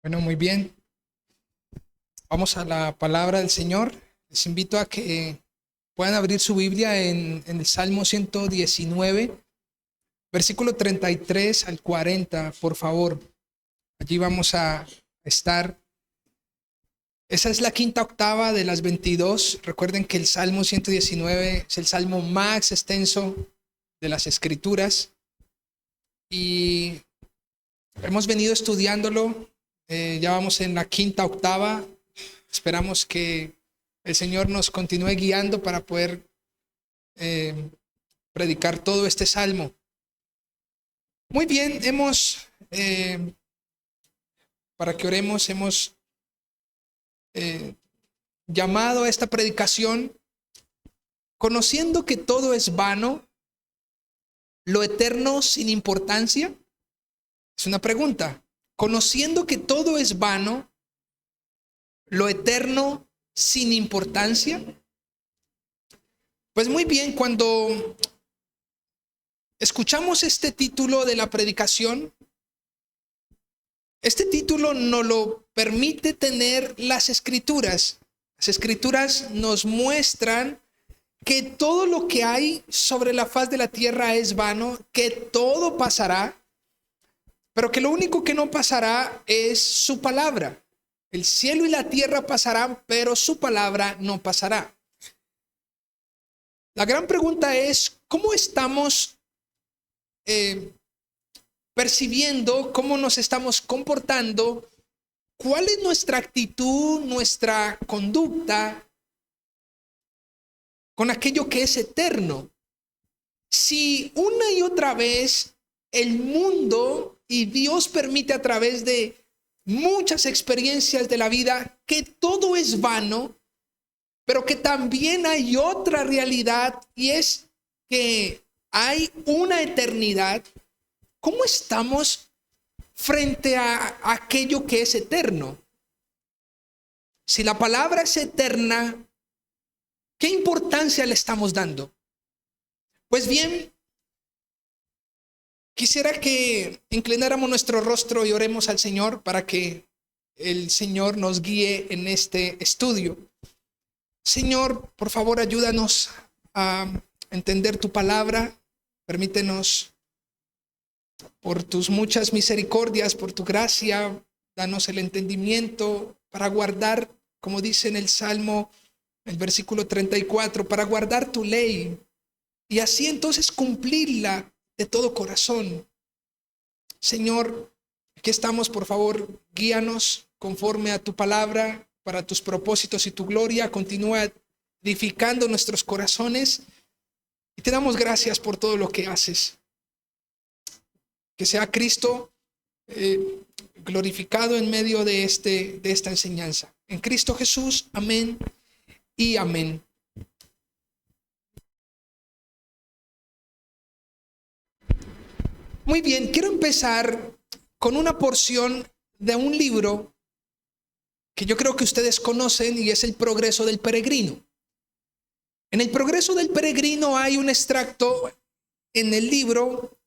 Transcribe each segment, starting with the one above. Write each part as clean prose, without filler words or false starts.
Bueno, muy bien. Vamos a la palabra del Señor. Les invito a que puedan abrir su Biblia en el Salmo 119, versículo 33 al 40, por favor. Allí vamos a estar. Esa es la quinta octava de las 22. Recuerden que el Salmo 119 es el salmo más extenso de las Escrituras y hemos venido estudiándolo. Ya vamos en la quinta octava. Esperamos que el Señor nos continúe guiando para poder predicar todo este salmo. Muy bien, para que oremos, hemos llamado a esta predicación conociendo que todo es vano, lo eterno sin importancia. Es una pregunta. Conociendo que todo es vano, lo eterno sin importancia. Pues muy bien, cuando escuchamos este título de la predicación, este título nos lo permite tener las Escrituras. Las Escrituras nos muestran que todo lo que hay sobre la faz de la tierra es vano, que todo pasará, pero que lo único que no pasará es su palabra. El cielo y la tierra pasarán, pero su palabra no pasará. La gran pregunta es, ¿cómo estamos percibiendo, cómo nos estamos comportando? ¿Cuál es nuestra actitud, nuestra conducta con aquello que es eterno? Si una y otra vez el mundo y Dios permite a través de muchas experiencias de la vida que todo es vano, pero que también hay otra realidad y es que hay una eternidad, ¿cómo estamos frente a aquello que es eterno? Si la palabra es eterna, ¿qué importancia le estamos dando? Pues bien, quisiera que inclináramos nuestro rostro y oremos al Señor para que el Señor nos guíe en este estudio. Señor, por favor, ayúdanos a entender tu palabra. Permítenos, por tus muchas misericordias, por tu gracia, danos el entendimiento para guardar, como dice en el Salmo, el versículo 34, para guardar tu ley y así entonces cumplirla de todo corazón. Señor, aquí estamos, por favor, guíanos conforme a tu palabra, para tus propósitos y tu gloria. Continúa edificando nuestros corazones y te damos gracias por todo lo que haces. Que sea Cristo glorificado en medio de esta enseñanza. En Cristo Jesús, amén y amén. Muy bien, quiero empezar con una porción de un libro que yo creo que ustedes conocen y es El Progreso del Peregrino. En El Progreso del Peregrino hay un extracto en el libro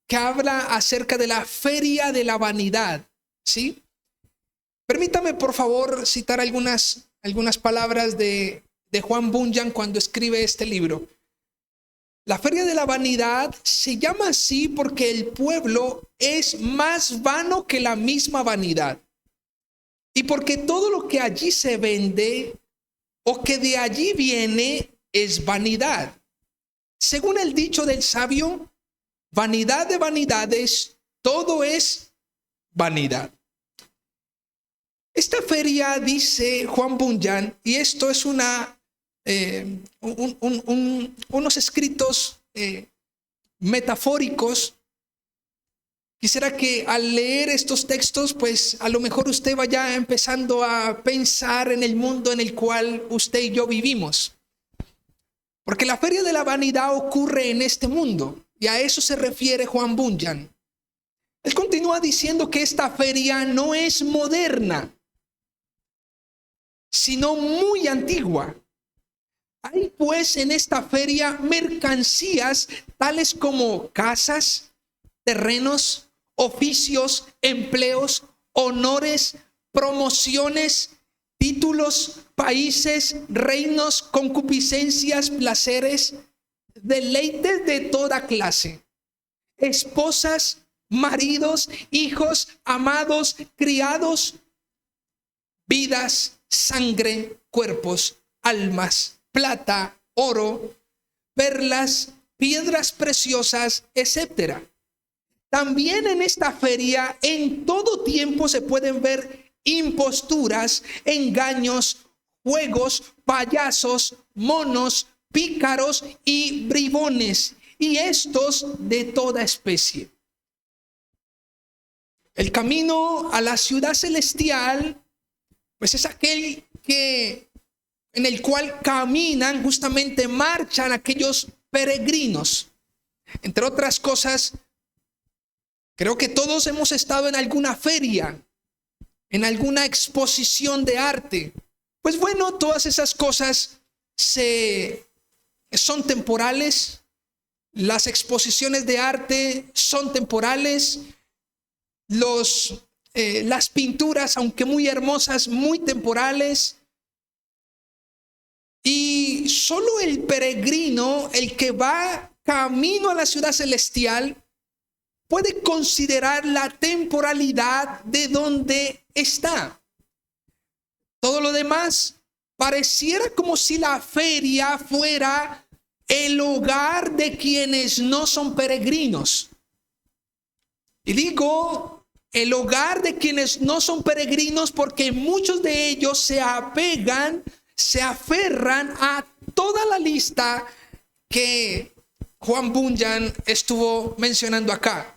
que habla acerca de la feria de la vanidad, ¿sí? Permítame, por favor, citar algunas palabras de Juan Bunyan cuando escribe este libro. La feria de la vanidad se llama así porque el pueblo es más vano que la misma vanidad. Y porque todo lo que allí se vende o que de allí viene es vanidad. Según el dicho del sabio, vanidad de vanidades, todo es vanidad. Esta feria, dice Juan Bunyan, y esto es unos escritos metafóricos. Quisiera que al leer estos textos, pues a lo mejor usted vaya empezando a pensar en el mundo en el cual usted y yo vivimos. Porque la feria de la vanidad ocurre en este mundo y a eso se refiere Juan Bunyan. Él continúa diciendo que esta feria no es moderna, sino muy antigua. Hay pues en esta feria mercancías tales como casas, terrenos, oficios, empleos, honores, promociones, títulos, países, reinos, concupiscencias, placeres, deleites de toda clase, esposas, maridos, hijos, amados, criados, vidas, sangre, cuerpos, almas, plata, oro, perlas, piedras preciosas, etc. También en esta feria en todo tiempo se pueden ver imposturas, engaños, juegos, payasos, monos, pícaros y bribones, y estos de toda especie. El camino a la ciudad celestial, pues es aquel en el cual caminan, justamente marchan aquellos peregrinos. Entre otras cosas, creo que todos hemos estado en alguna feria, en alguna exposición de arte. Pues bueno, todas esas cosas son temporales. Las exposiciones de arte son temporales. Las pinturas, aunque muy hermosas, muy temporales. Y solo el peregrino, el que va camino a la ciudad celestial, puede considerar la temporalidad de donde está. Todo lo demás pareciera como si la feria fuera el hogar de quienes no son peregrinos. Y digo el hogar de quienes no son peregrinos porque muchos de ellos se aferran a toda la lista que Juan Bunyan estuvo mencionando acá.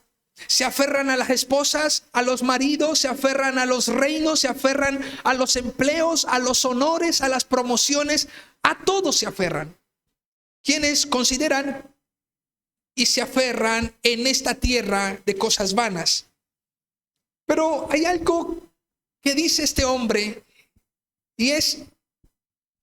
Se aferran a las esposas, a los maridos, se aferran a los reinos, se aferran a los empleos, a los honores, a las promociones, a todos se aferran. Quienes consideran y se aferran en esta tierra de cosas vanas. Pero hay algo que dice este hombre, y es: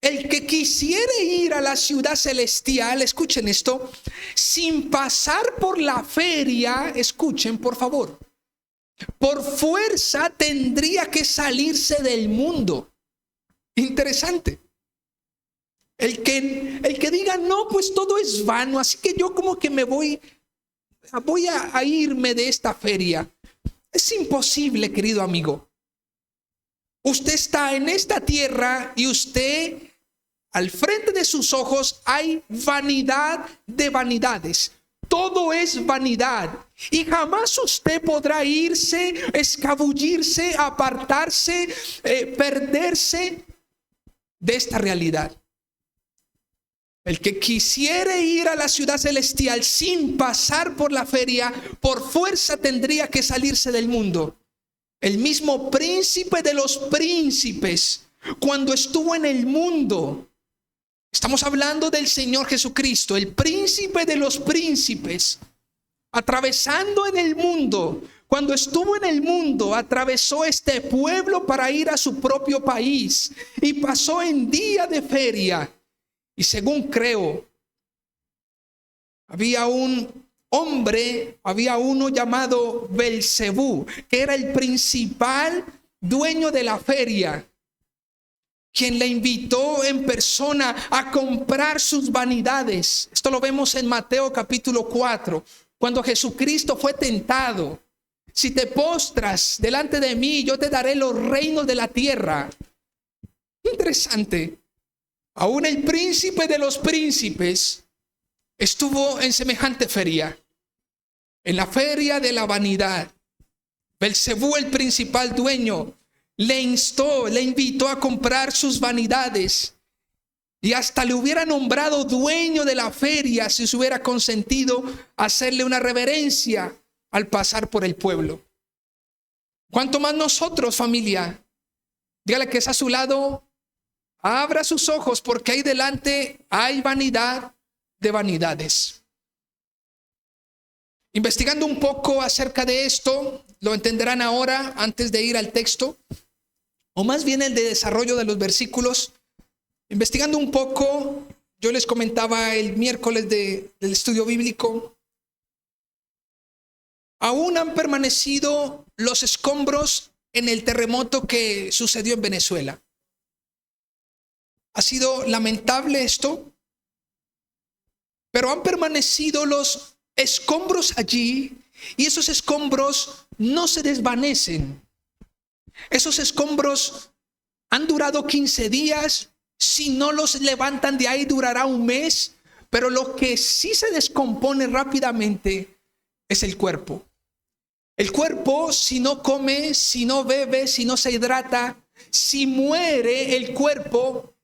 el que quisiere ir a la ciudad celestial, escuchen esto, sin pasar por la feria, escuchen por favor, por fuerza tendría que salirse del mundo. Interesante. El que diga, no, pues todo es vano, así que yo como que me voy a irme de esta feria. Es imposible, querido amigo. Usted está en esta tierra y usted, al frente de sus ojos, hay vanidad de vanidades. Todo es vanidad. Y jamás usted podrá irse, escabullirse, apartarse, perderse de esta realidad. El que quisiere ir a la ciudad celestial sin pasar por la feria, por fuerza tendría que salirse del mundo. El mismo príncipe de los príncipes, cuando estuvo en el mundo, estamos hablando del Señor Jesucristo, el príncipe de los príncipes, atravesando en el mundo, cuando estuvo en el mundo, atravesó este pueblo para ir a su propio país y pasó en día de feria. Y según creo, había un hombre, había uno llamado Belcebú, que era el principal dueño de la feria, quien le invitó en persona a comprar sus vanidades. Esto lo vemos en Mateo capítulo 4, cuando Jesucristo fue tentado. Si te postras delante de mí, yo te daré los reinos de la tierra. Interesante. Aún el príncipe de los príncipes estuvo en semejante feria, en la feria de la vanidad. Belcebú, el principal dueño, le invitó a comprar sus vanidades y hasta le hubiera nombrado dueño de la feria si se hubiera consentido hacerle una reverencia al pasar por el pueblo. ¿Cuánto más nosotros, familia? Dígale que es a su lado. Abra sus ojos porque ahí delante hay vanidad de vanidades. Investigando un poco acerca de esto, lo entenderán ahora antes de ir al texto, o más bien el de desarrollo de los versículos. Investigando un poco, yo les comentaba el miércoles del estudio bíblico, aún han permanecido los escombros en el terremoto que sucedió en Venezuela. Ha sido lamentable esto, pero han permanecido los escombros allí y esos escombros no se desvanecen. Esos escombros han durado 15 días, si no los levantan de ahí durará un mes, pero lo que sí se descompone rápidamente es el cuerpo. El cuerpo, si no come, si no bebe, si no se hidrata, si muere el cuerpo,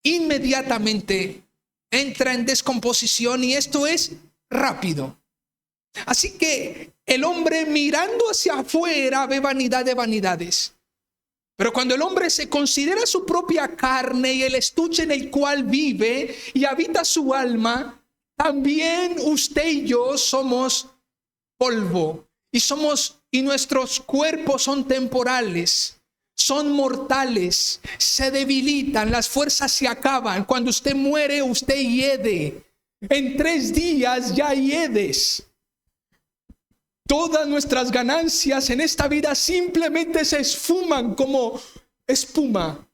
inmediatamente entra en descomposición y esto es rápido. Así que el hombre mirando hacia afuera ve vanidad de vanidades. Pero cuando el hombre se considera su propia carne y el estuche en el cual vive y habita su alma, también usted y yo somos polvo y nuestros cuerpos son temporales. Son mortales, se debilitan, las fuerzas se acaban. Cuando usted muere, usted hiede. En 3 días ya hiedes. Todas nuestras ganancias en esta vida simplemente se esfuman como espuma.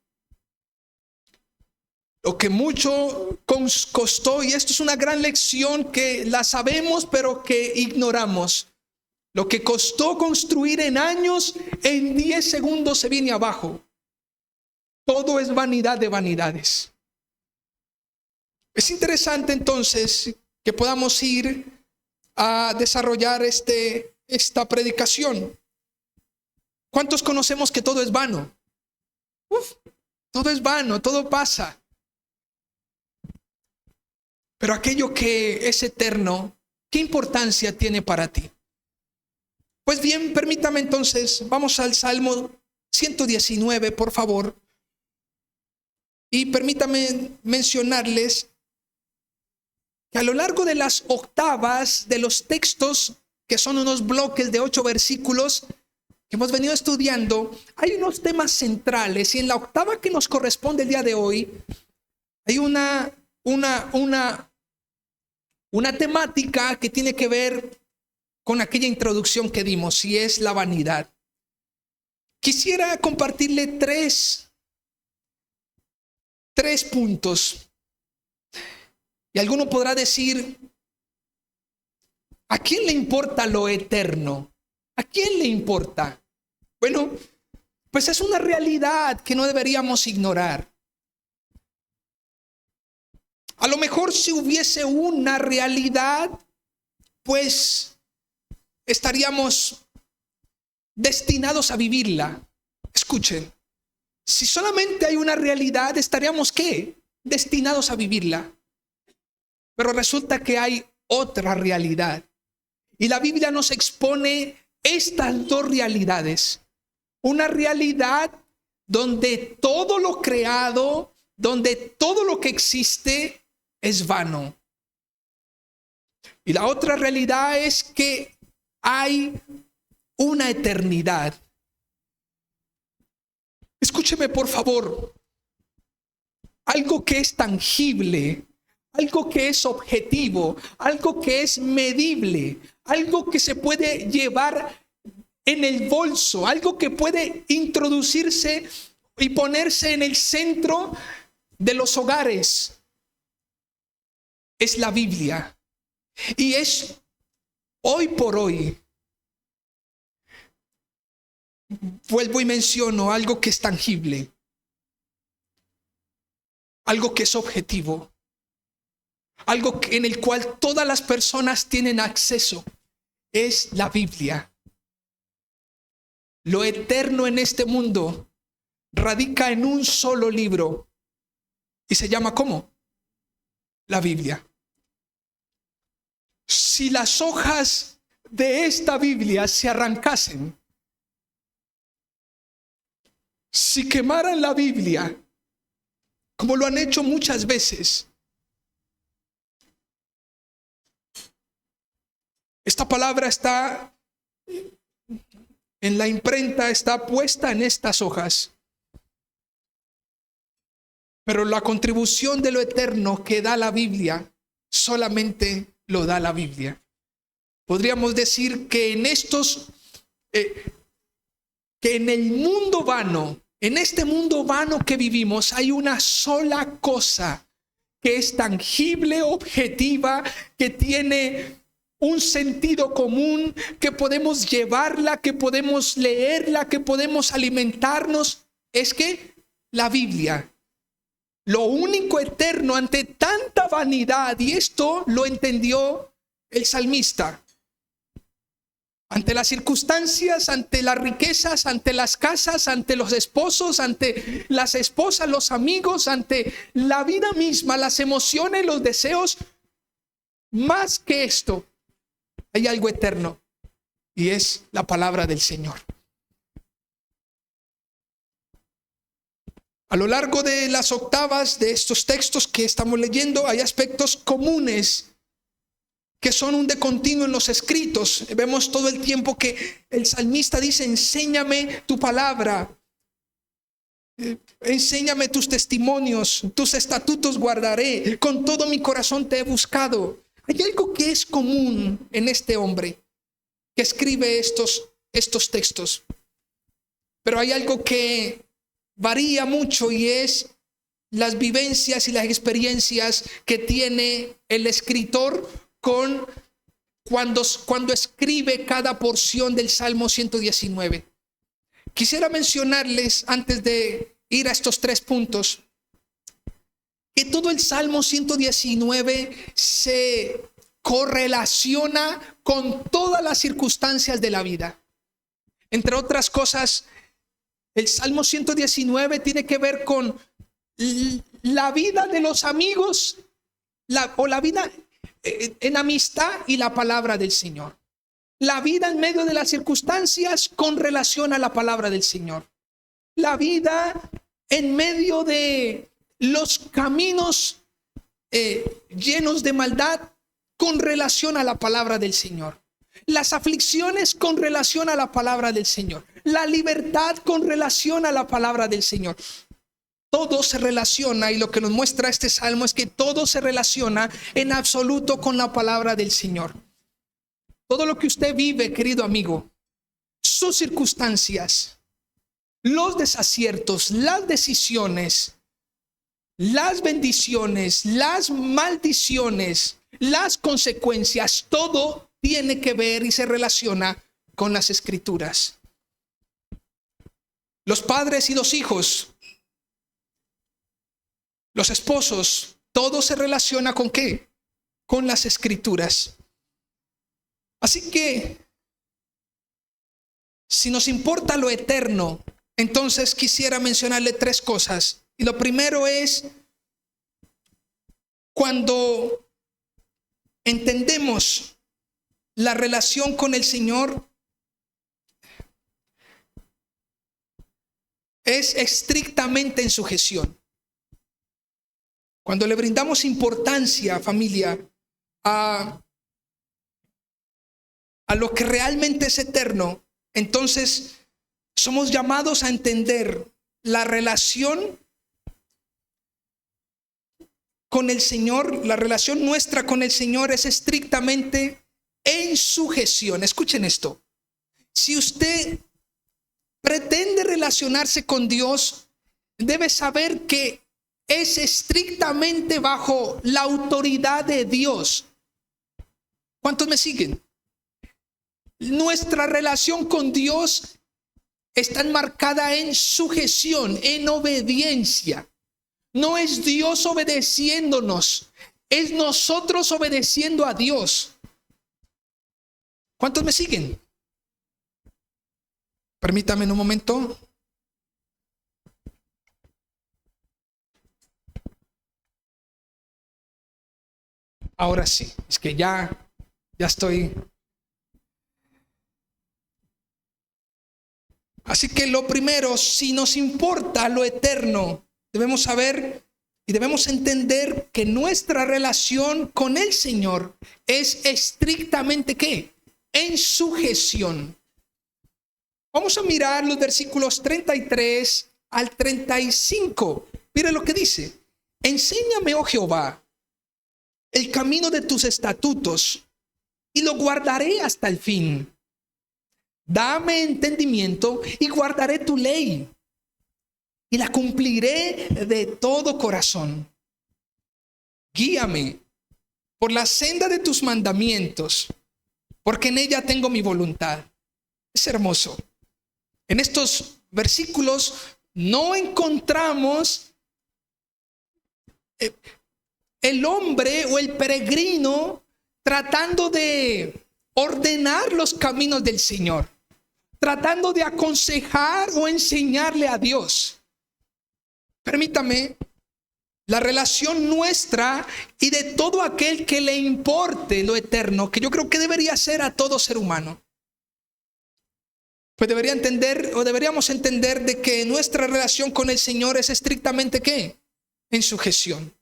Lo que mucho costó, y esto es una gran lección que la sabemos pero que ignoramos. Lo que costó construir en años, en 10 segundos se viene abajo. Todo es vanidad de vanidades. Es interesante entonces que podamos ir a desarrollar esta predicación. ¿Cuántos conocemos que todo es vano? Todo es vano, todo pasa. Pero aquello que es eterno, ¿qué importancia tiene para ti? Pues bien, permítame entonces, vamos al Salmo 119, por favor. Y permítame mencionarles que a lo largo de las octavas de los textos, que son unos bloques de 8 versículos que hemos venido estudiando, hay unos temas centrales. Y en la octava que nos corresponde el día de hoy, hay una temática que tiene que ver con aquella introducción que dimos, y es la vanidad. Quisiera compartirle tres puntos. Y alguno podrá decir, ¿a quién le importa lo eterno? ¿A quién le importa? Bueno, pues es una realidad que no deberíamos ignorar. A lo mejor si hubiese una realidad, pues estaríamos destinados a vivirla. Escuchen, si solamente hay una realidad, estaríamos ¿qué? Destinados a vivirla. Pero resulta que hay otra realidad. Y la Biblia nos expone estas dos realidades. Una realidad donde todo lo creado, donde todo lo que existe es vano. Y la otra realidad es que hay una eternidad. Escúcheme por favor. Algo que es tangible, algo que es objetivo, algo que es medible, algo que se puede llevar en el bolso, algo que puede introducirse y ponerse en el centro de los hogares, es la Biblia. Y es hoy por hoy, vuelvo y menciono algo que es tangible, algo que es objetivo, algo en el cual todas las personas tienen acceso, es la Biblia. Lo eterno en este mundo radica en un solo libro y se llama ¿cómo? La Biblia. Si las hojas de esta Biblia se arrancasen, si quemaran la Biblia, como lo han hecho muchas veces, esta palabra está en la imprenta, está puesta en estas hojas. Pero la contribución de lo eterno que da la Biblia, solamente lo da la Biblia. Podríamos decir que en estos, que que en el mundo vano, en este mundo vano que vivimos, hay una sola cosa que es tangible, objetiva, que tiene un sentido común, que podemos llevarla, que podemos leerla, que podemos alimentarnos. Es que la Biblia, lo único eterno ante tanta vanidad, y esto lo entendió el salmista. Ante las circunstancias, ante las riquezas, ante las casas, ante los esposos, ante las esposas, los amigos, ante la vida misma, las emociones, los deseos, más que esto, hay algo eterno, y es la palabra del Señor. A lo largo de las octavas de estos textos que estamos leyendo, hay aspectos comunes que son un de continuo en los escritos. Vemos todo el tiempo que el salmista dice: enséñame tu palabra, enséñame tus testimonios, tus estatutos guardaré, con todo mi corazón te he buscado. Hay algo que es común en este hombre que escribe estos textos, pero hay algo que varía mucho, y es las vivencias y las experiencias que tiene el escritor cuando escribe cada porción del Salmo 119. Quisiera mencionarles, antes de ir a estos 3 puntos, que todo el Salmo 119 se correlaciona con todas las circunstancias de la vida. Entre otras cosas, el Salmo 119 tiene que ver con la vida de los amigos, la vida en amistad y la palabra del Señor. La vida en medio de las circunstancias con relación a la palabra del Señor. La vida en medio de los caminos llenos de maldad con relación a la palabra del Señor. Las aflicciones con relación a la palabra del Señor. La libertad con relación a la palabra del Señor. Todo se relaciona, y lo que nos muestra este salmo es que todo se relaciona en absoluto con la palabra del Señor. Todo lo que usted vive, querido amigo, sus circunstancias, los desaciertos, las decisiones, las bendiciones, las maldiciones, las consecuencias, todo tiene que ver y se relaciona con las Escrituras. Los padres y los hijos, los esposos, todo se relaciona ¿con qué? Con las Escrituras. Así que, si nos importa lo eterno, entonces quisiera mencionarle 3 cosas. Y lo primero es, cuando entendemos la relación con el Señor, es estrictamente en sujeción. Cuando le brindamos importancia, familia, a lo que realmente es eterno, entonces somos llamados a entender la relación con el Señor. La relación nuestra con el Señor es estrictamente en sujeción. Escuchen esto. Si usted pretende relacionarse con Dios, debe saber que es estrictamente bajo la autoridad de Dios. ¿Cuántos me siguen? Nuestra relación con Dios está enmarcada en sujeción, en obediencia. No es Dios obedeciéndonos, es nosotros obedeciendo a Dios. ¿Cuántos me siguen? Permítame un momento. Ahora sí, es que ya estoy. Así que lo primero, si nos importa lo eterno, debemos saber y debemos entender que nuestra relación con el Señor es estrictamente ¿qué? En sujeción. Vamos a mirar los versículos 33 al 35. Mira lo que dice. Enséñame, oh Jehová, el camino de tus estatutos, y lo guardaré hasta el fin. Dame entendimiento y guardaré tu ley, y la cumpliré de todo corazón. Guíame por la senda de tus mandamientos, porque en ella tengo mi voluntad. Es hermoso. En estos versículos no encontramos el hombre o el peregrino tratando de ordenar los caminos del Señor, tratando de aconsejar o enseñarle a Dios. Permítame, la relación nuestra y de todo aquel que le importe lo eterno, que yo creo que debería ser a todo ser humano, pues debería entender, o deberíamos entender, de que nuestra relación con el Señor es estrictamente ¿qué? En sujeción.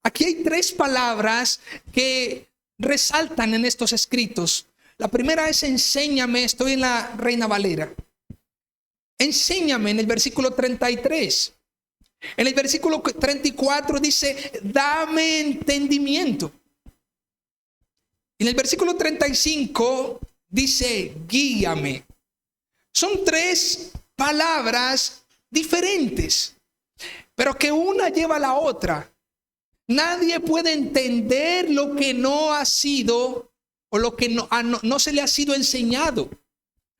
Aquí hay 3 palabras que resaltan en estos escritos. La primera es enséñame, estoy en la Reina Valera. Enséñame en el versículo 33. En el versículo 34 dice, dame entendimiento. En el versículo 35 dice, guíame. Son 3 palabras diferentes, pero que una lleva a la otra. Nadie puede entender lo que no ha sido o lo que no se le ha sido enseñado.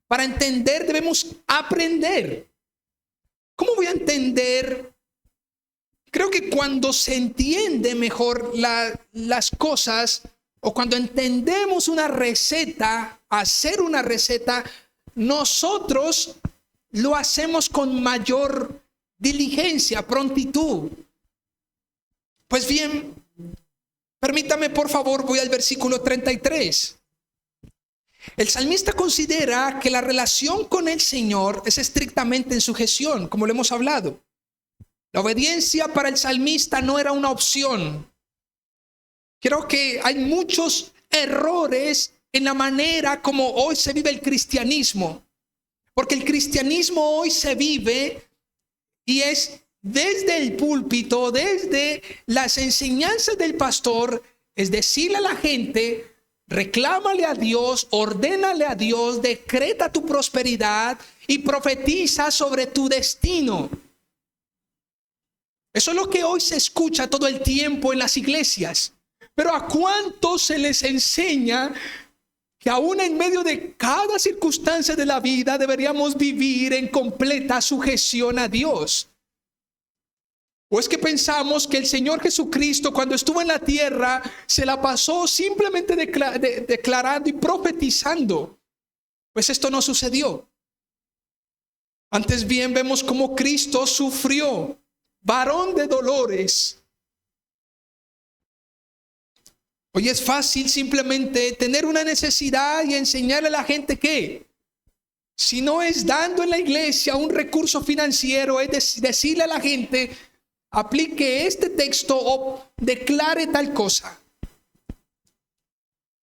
Para entender debemos aprender. ¿Cómo voy a entender? Creo que cuando se entiende mejor las cosas, o cuando entendemos una receta, hacer una receta, nosotros lo hacemos con mayor diligencia, prontitud. Pues bien, permítame por favor, voy al versículo 33. El salmista considera que la relación con el Señor es estrictamente en sujeción, como lo hemos hablado. La obediencia para el salmista no era una opción. Creo que hay muchos errores en la manera como hoy se vive el cristianismo. Porque el cristianismo hoy se vive y es desde el púlpito, desde las enseñanzas del pastor, es decirle a la gente, reclámale a Dios, ordénale a Dios, decreta tu prosperidad y profetiza sobre tu destino. Eso es lo que hoy se escucha todo el tiempo en las iglesias. Pero ¿a cuántos se les enseña que aún en medio de cada circunstancia de la vida deberíamos vivir en completa sujeción a Dios? ¿O es que pensamos que el Señor Jesucristo, cuando estuvo en la tierra, se la pasó simplemente declarando y profetizando? Pues esto no sucedió. Antes bien vemos cómo Cristo sufrió, varón de dolores. Hoy es fácil simplemente tener una necesidad y enseñarle a la gente que, si no es dando en la iglesia un recurso financiero, es decirle a la gente, aplique este texto o declare tal cosa.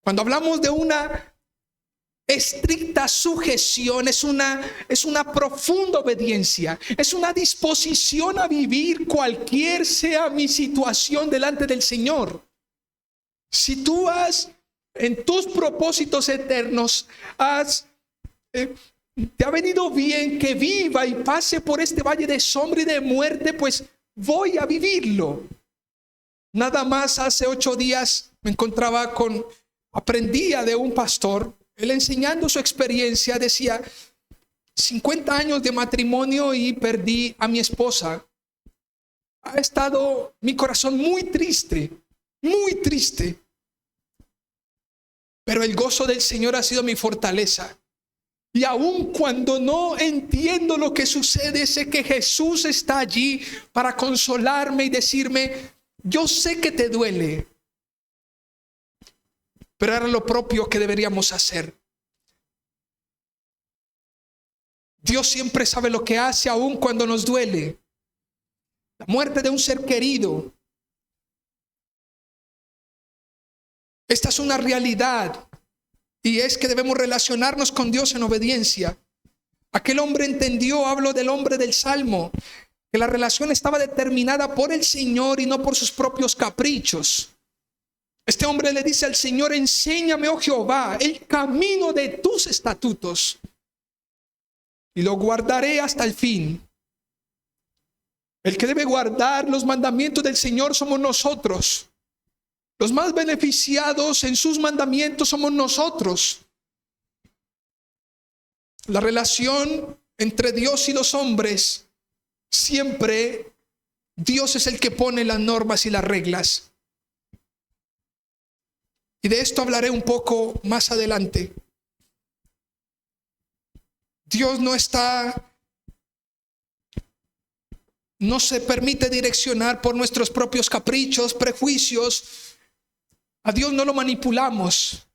Cuando hablamos de una estricta sujeción, es una profunda obediencia, es una disposición a vivir cualquier sea mi situación delante del Señor. Si tú en tus propósitos eternos, te ha venido bien que viva y pase por este valle de sombra y de muerte, pues voy a vivirlo. Nada más hace 8 días aprendía de un pastor. Él, enseñando su experiencia, decía, 50 años de matrimonio y perdí a mi esposa. Ha estado mi corazón muy triste, muy triste. Pero el gozo del Señor ha sido mi fortaleza. Y aun cuando no entiendo lo que sucede, sé que Jesús está allí para consolarme y decirme, yo sé que te duele, pero era lo propio que deberíamos hacer. Dios siempre sabe lo que hace aun cuando nos duele. La muerte de un ser querido. Esta es una realidad, y es que debemos relacionarnos con Dios en obediencia. Aquel hombre entendió, hablo del hombre del Salmo, que la relación estaba determinada por el Señor y no por sus propios caprichos. Este hombre le dice al Señor, enséñame, oh Jehová, el camino de tus estatutos. y lo guardaré hasta el fin. El que debe guardar los mandamientos del Señor somos nosotros. Los más beneficiados en sus mandamientos somos nosotros. La relación entre Dios y los hombres, siempre Dios es el que pone las normas y las reglas. Y de esto hablaré un poco más adelante. Dios no se permite direccionar por nuestros propios caprichos, prejuicios. A Dios no lo manipulamos.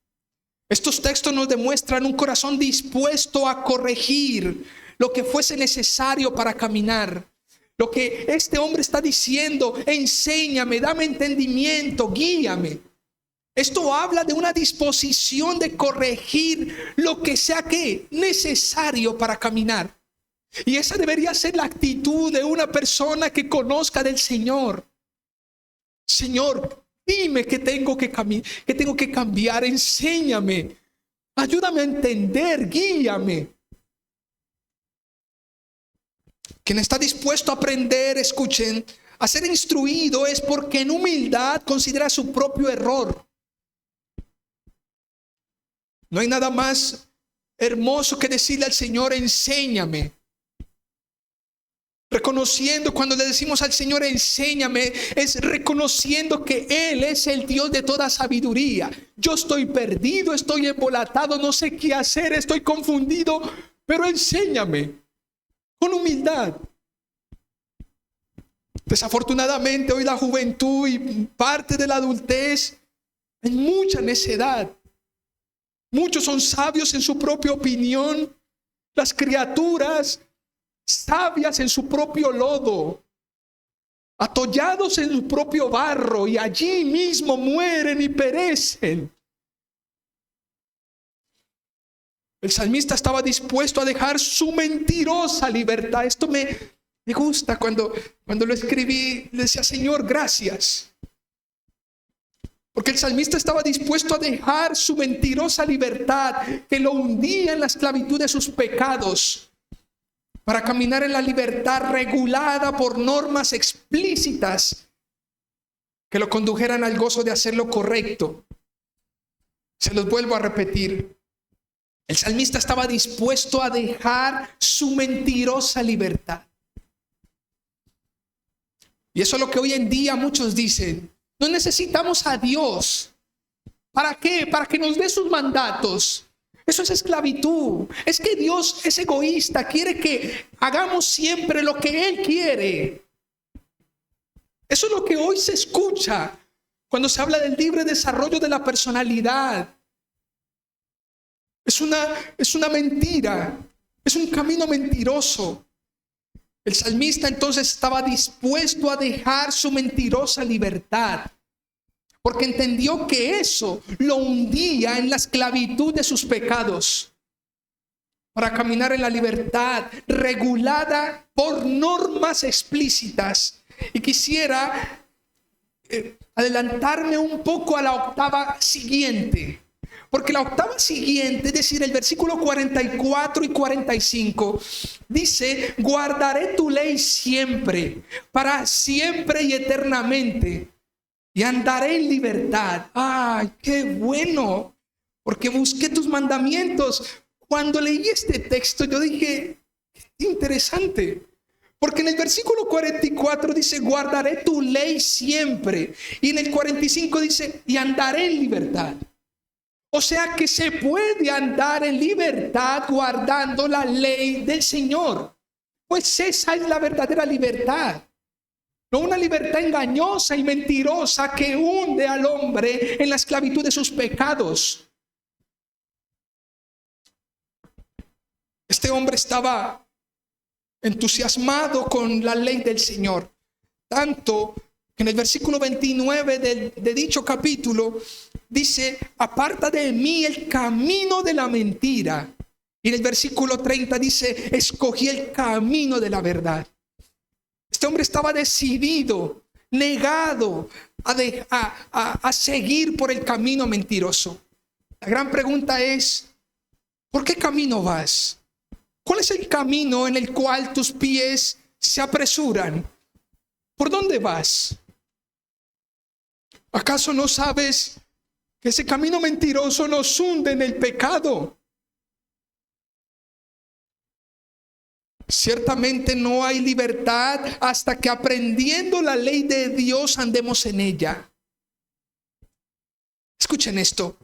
Estos textos nos demuestran un corazón dispuesto a corregir lo que fuese necesario para caminar. Lo que este hombre está diciendo: enséñame, dame entendimiento, guíame. Esto habla de una disposición de corregir lo que sea que necesario para caminar. Y esa debería ser la actitud de una persona que conozca del Señor. Señor, dime que tengo que cambiar, enséñame, ayúdame a entender, guíame. Quien está dispuesto a aprender, escuchen, a ser instruido es porque en humildad considera su propio error. No hay nada más hermoso que decirle al Señor: enséñame. Reconociendo, cuando le decimos al Señor enséñame, es reconociendo que Él es el Dios de toda sabiduría. Yo estoy perdido, estoy embolatado, no sé qué hacer, estoy confundido, pero enséñame con humildad. Desafortunadamente hoy la juventud y parte de la adultez hay mucha necedad. Muchos son sabios en su propia opinión. Las criaturas sabias en su propio lodo, atollados en su propio barro, y allí mismo mueren y perecen. El salmista estaba dispuesto a dejar su mentirosa libertad. Esto me gusta. Cuando lo escribí, le decía: Señor, gracias. Porque el salmista estaba dispuesto a dejar su mentirosa libertad que lo hundía en la esclavitud de sus pecados, para caminar en la libertad regulada por normas explícitas que lo condujeran al gozo de hacer lo correcto. Se los vuelvo a repetir. El salmista estaba dispuesto a dejar su mentirosa libertad. Y eso es lo que hoy en día muchos dicen: no necesitamos a Dios. ¿Para qué? Para que nos dé sus mandatos. Eso es esclavitud. Es que Dios es egoísta, quiere que hagamos siempre lo que Él quiere. Eso es lo que hoy se escucha cuando se habla del libre desarrollo de la personalidad. Es una mentira, es un camino mentiroso. El salmista entonces estaba dispuesto a dejar su mentirosa libertad, porque entendió que eso lo hundía en la esclavitud de sus pecados, para caminar en la libertad regulada por normas explícitas. Y quisiera adelantarme un poco a la octava siguiente, porque la octava siguiente, es decir, el versículo 44 y 45, dice: guardaré tu ley siempre, para siempre y eternamente, y andaré en libertad. ¡Ay, qué bueno! Porque busqué tus mandamientos. Cuando leí este texto, yo dije: qué interesante. Porque en el versículo 44 dice: guardaré tu ley siempre. Y en el 45 dice: y andaré en libertad. O sea que se puede andar en libertad guardando la ley del Señor. Pues esa es la verdadera libertad. No una libertad engañosa y mentirosa que hunde al hombre en la esclavitud de sus pecados. Este hombre estaba entusiasmado con la ley del Señor, tanto que en el versículo 29 de dicho capítulo dice: aparta de mí el camino de la mentira. Y en el versículo 30 dice: escogí el camino de la verdad. Este hombre estaba decidido, negado a seguir por el camino mentiroso. La gran pregunta es: ¿por qué camino vas? ¿Cuál es el camino en el cual tus pies se apresuran? ¿Por dónde vas? ¿Acaso no sabes que ese camino mentiroso nos hunde en el pecado? Ciertamente no hay libertad hasta que aprendiendo la ley de Dios andemos en ella. Escuchen esto,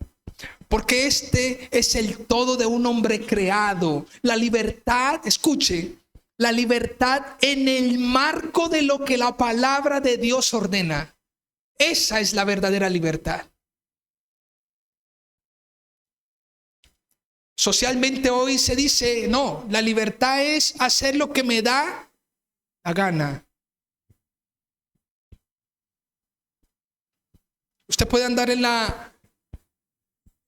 porque este es el todo de un hombre creado. La libertad, escuche, la libertad en el marco de lo que la palabra de Dios ordena. Esa es la verdadera libertad. Socialmente hoy se dice, no, la libertad es hacer lo que me da la gana. Usted puede andar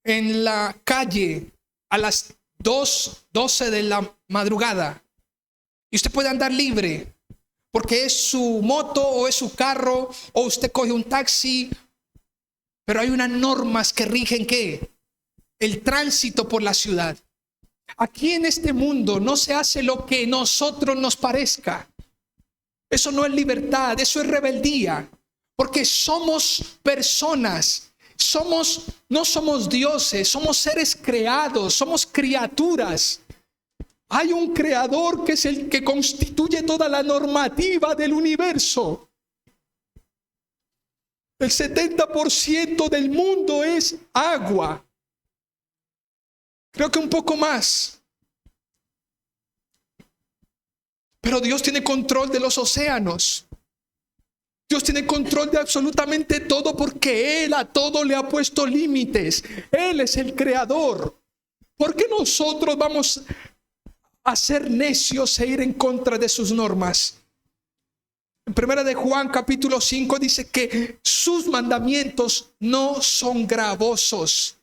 en la calle a las 2:12 de la madrugada y usted puede andar libre porque es su moto o es su carro o usted coge un taxi, pero hay unas normas que rigen ¿qué? El tránsito por la ciudad. Aquí en este mundo no se hace lo que a nosotros nos parezca. Eso no es libertad, eso es rebeldía. Porque somos personas, no somos dioses, somos seres creados, somos criaturas. Hay un creador que es el que constituye toda la normativa del universo. El 70% del mundo es agua. Creo que un poco más. Pero Dios tiene control de los océanos. Dios tiene control de absolutamente todo porque Él a todo le ha puesto límites. Él es el creador. ¿Por qué nosotros vamos a ser necios e ir en contra de sus normas? En 1 de Juan capítulo 5 dice que sus mandamientos no son gravosos.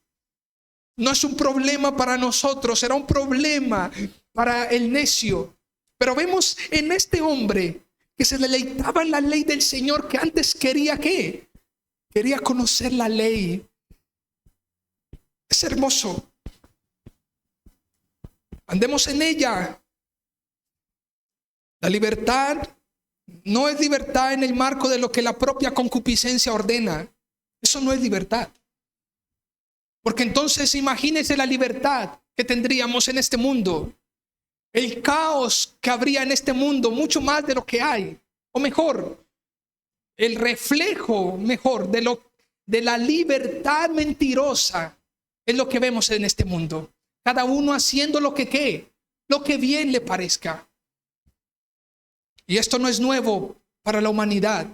No es un problema para nosotros, será un problema para el necio. Pero vemos en este hombre que se deleitaba en la ley del Señor, que antes quería ¿qué? Quería conocer la ley. Es hermoso. Andemos en ella. La libertad no es libertad en el marco de lo que la propia concupiscencia ordena. Eso no es libertad. Porque entonces imagínese la libertad que tendríamos en este mundo. El caos que habría en este mundo, mucho más de lo que hay. O mejor, el reflejo mejor de la libertad mentirosa es lo que vemos en este mundo. Cada uno haciendo lo que ¿qué? Lo que bien le parezca. Y esto no es nuevo para la humanidad.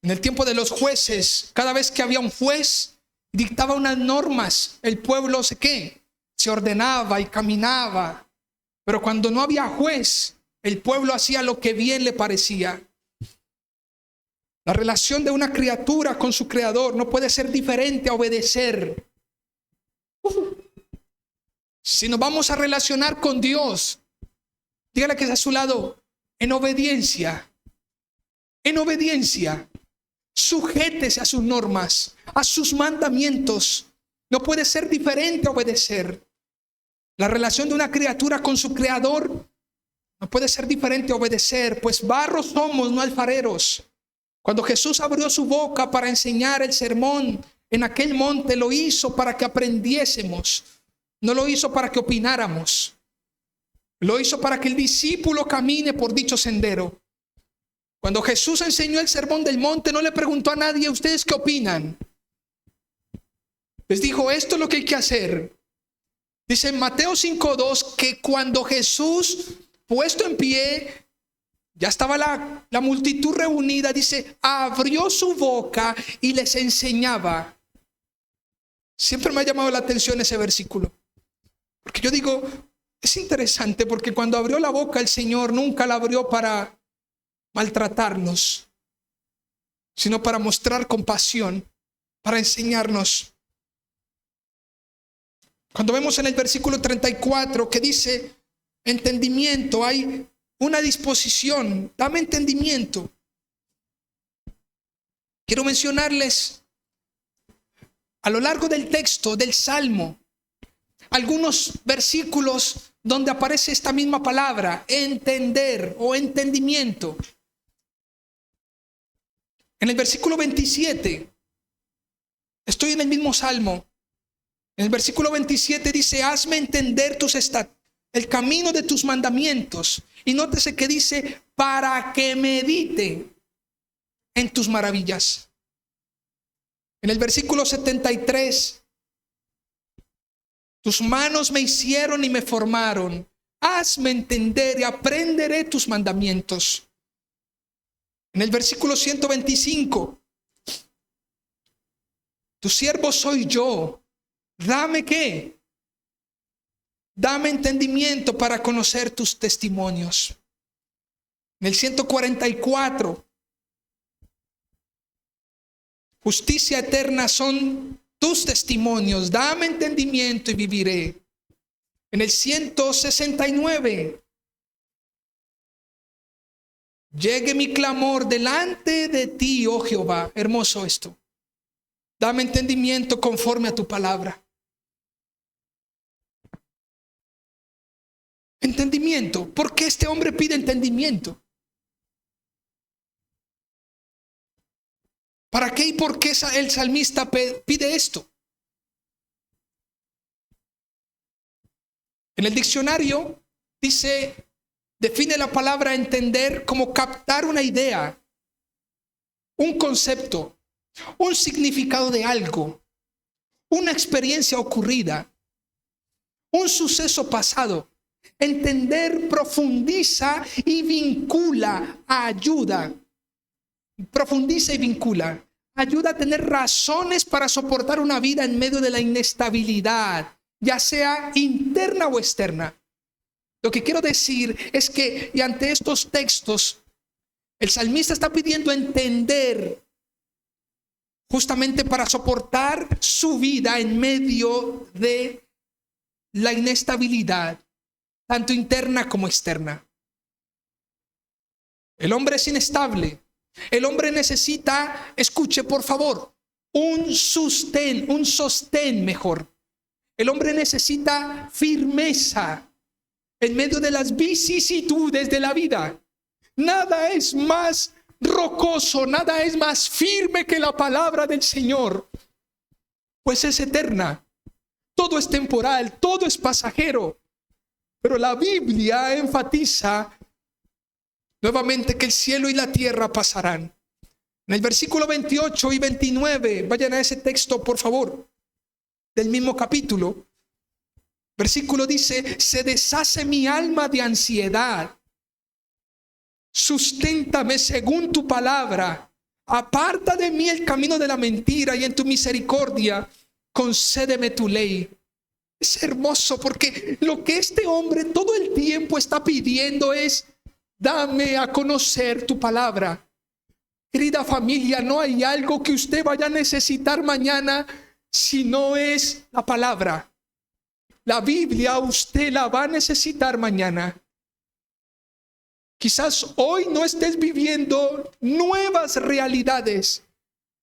En el tiempo de los jueces, cada vez que había un juez, dictaba unas normas, el pueblo ¿qué? Se ordenaba y caminaba. Pero cuando no había juez, el pueblo hacía lo que bien le parecía. La relación de una criatura con su creador no puede ser diferente a obedecer. Si nos vamos a relacionar con Dios, dígale que está a su lado, en obediencia. En obediencia. Sujétese a sus normas, a sus mandamientos. No puede ser diferente a obedecer. La relación de una criatura con su creador no puede ser diferente a obedecer, pues barro somos, no alfareros. Cuando Jesús abrió su boca para enseñar el sermón en aquel monte, lo hizo para que aprendiésemos. No lo hizo para que opináramos. Lo hizo para que el discípulo camine por dicho sendero. Cuando Jesús enseñó el sermón del monte, no le preguntó a nadie, ¿ustedes qué opinan? Les dijo, esto es lo que hay que hacer. Dice en Mateo 5:2 que cuando Jesús, puesto en pie, ya estaba la multitud reunida, dice, abrió su boca y les enseñaba. Siempre me ha llamado la atención ese versículo. Porque yo digo, es interesante porque cuando abrió la boca el Señor nunca la abrió para maltratarnos, sino para mostrar compasión, para enseñarnos. Cuando vemos en el versículo 34 que dice entendimiento, hay una disposición, dame entendimiento. Quiero mencionarles a lo largo del texto del Salmo, algunos versículos donde aparece esta misma palabra, entender o entendimiento. En el versículo 27, estoy en el mismo salmo. En el versículo 27 dice, hazme entender el camino de tus mandamientos. Y nótese que dice, para que medite en tus maravillas. En el versículo 73, tus manos me hicieron y me formaron. Hazme entender y aprenderé tus mandamientos. En el versículo 125, tu siervo soy yo. Dame ¿qué? Dame entendimiento para conocer tus testimonios. En el 144, justicia eterna son tus testimonios. Dame entendimiento y viviré. En el 169, llegue mi clamor delante de ti, oh Jehová. Hermoso esto. Dame entendimiento conforme a tu palabra. Entendimiento. ¿Por qué este hombre pide entendimiento? ¿Para qué y por qué el salmista pide esto? En el diccionario define la palabra entender como captar una idea, un concepto, un significado de algo, una experiencia ocurrida, un suceso pasado. Entender profundiza y vincula, ayuda. Profundiza y vincula. Ayuda a tener razones para soportar una vida en medio de la inestabilidad, ya sea interna o externa. Lo que quiero decir es que, y ante estos textos, el salmista está pidiendo entender justamente para soportar su vida en medio de la inestabilidad, tanto interna como externa. El hombre es inestable. El hombre necesita, escuche por favor, un sostén mejor. El hombre necesita firmeza en medio de las vicisitudes de la vida. Nada es más rocoso, nada es más firme que la palabra del Señor, pues es eterna. Todo es temporal, todo es pasajero. Pero la Biblia enfatiza nuevamente que el cielo y la tierra pasarán. En el versículo 28 y 29, vayan a ese texto por favor, del mismo capítulo. Versículo dice, se deshace mi alma de ansiedad. Susténtame según tu palabra. Aparta de mí el camino de la mentira y en tu misericordia concédeme tu ley. Es hermoso porque lo que este hombre todo el tiempo está pidiendo es, dame a conocer tu palabra. Querida familia, no hay algo que usted vaya a necesitar mañana si no es la palabra. La Biblia usted la va a necesitar mañana. Quizás hoy no estés viviendo nuevas realidades,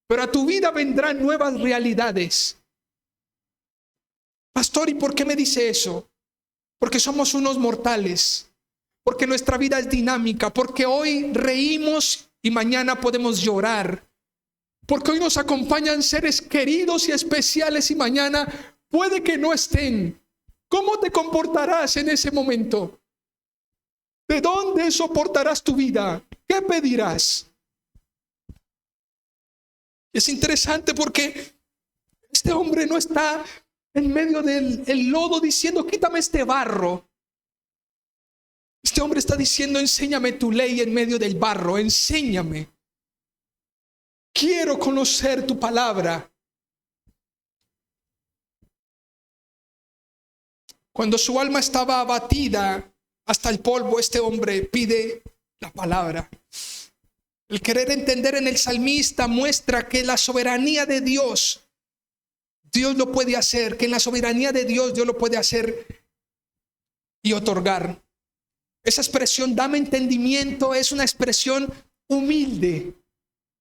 pero a tu vida vendrán nuevas realidades. Pastor, ¿y por qué me dice eso? Porque somos unos mortales, porque nuestra vida es dinámica, porque hoy reímos y mañana podemos llorar, porque hoy nos acompañan seres queridos y especiales y mañana puede que no estén. ¿Cómo te comportarás en ese momento? ¿De dónde soportarás tu vida? ¿Qué pedirás? Es interesante porque este hombre no está en medio del lodo diciendo, quítame este barro. Este hombre está diciendo, enséñame tu ley en medio del barro, enséñame. Quiero conocer tu palabra. Cuando su alma estaba abatida hasta el polvo, este hombre pide la palabra. El querer entender en el salmista muestra que la soberanía de Dios lo puede hacer, que en la soberanía de Dios lo puede hacer y otorgar. Esa expresión, dame entendimiento, es una expresión humilde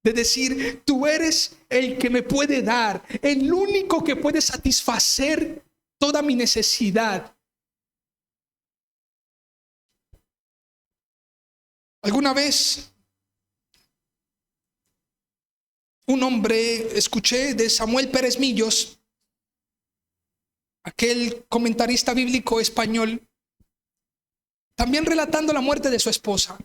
de decir, tú eres el que me puede dar, el único que puede satisfacer toda mi necesidad. Alguna vez un hombre, escuché de Samuel Pérez Millos, aquel comentarista bíblico español, también relatando la muerte de su esposa.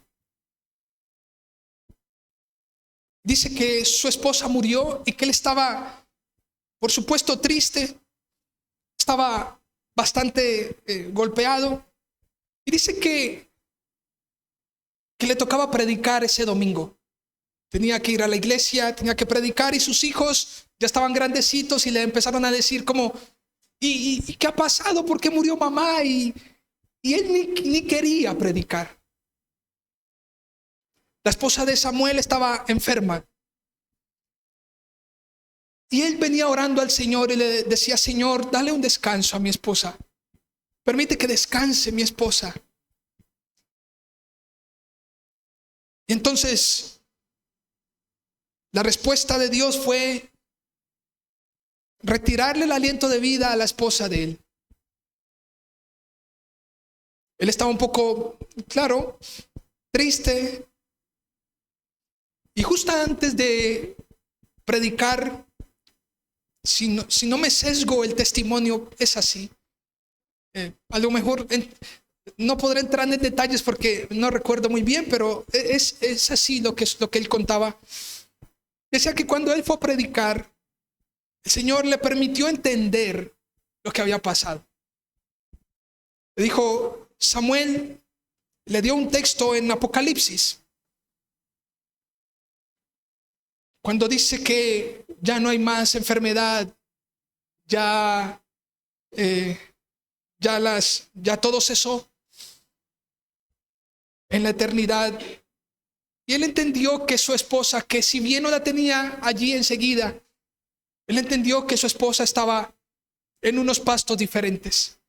Dice que su esposa murió y que él estaba, por supuesto, triste, estaba bastante golpeado. Y dice que le tocaba predicar ese domingo. Tenía que ir a la iglesia, tenía que predicar, y sus hijos ya estaban grandecitos y le empezaron a decir como, ¿y qué ha pasado? ¿Por qué murió mamá? Y él ni quería predicar. La esposa de Samuel estaba enferma. Y él venía orando al Señor y le decía: Señor, dale un descanso a mi esposa. Permite que descanse mi esposa. Y entonces la respuesta de Dios fue retirarle el aliento de vida a la esposa de él. Él estaba un poco, claro, triste. Y justo antes de predicar, si no me sesgo el testimonio, es así. A lo mejor no podré entrar en detalles porque no recuerdo muy bien, pero es así lo que él contaba. Decía que cuando él fue a predicar, el Señor le permitió entender lo que había pasado. Le dijo: Samuel, le dio un texto en Apocalipsis, cuando dice que ya no hay más enfermedad, ya todo cesó en la eternidad. Y él entendió que su esposa, que si bien no la tenía allí enseguida, él entendió que su esposa estaba en unos pastos diferentes.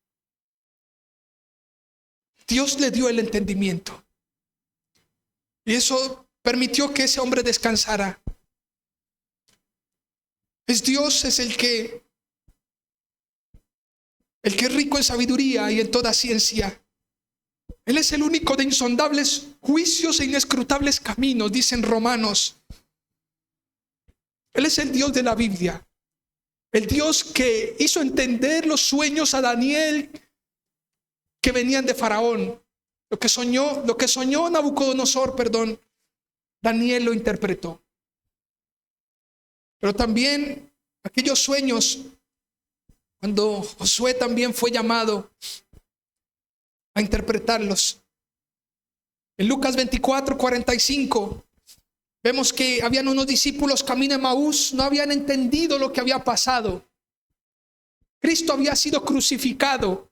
Dios le dio el entendimiento, y eso permitió que ese hombre descansara. Dios es el que es rico en sabiduría y en toda ciencia. Él es el único de insondables juicios e inescrutables caminos, dicen Romanos. Él es el Dios de la Biblia, el Dios que hizo entender los sueños a Daniel que venían de Faraón. Lo que soñó Nabucodonosor, Daniel lo interpretó. Pero también aquellos sueños, cuando Josué también fue llamado a interpretarlos. En Lucas 24:45 vemos que habían unos discípulos camino a Emaús, no habían entendido lo que había pasado. Cristo había sido crucificado.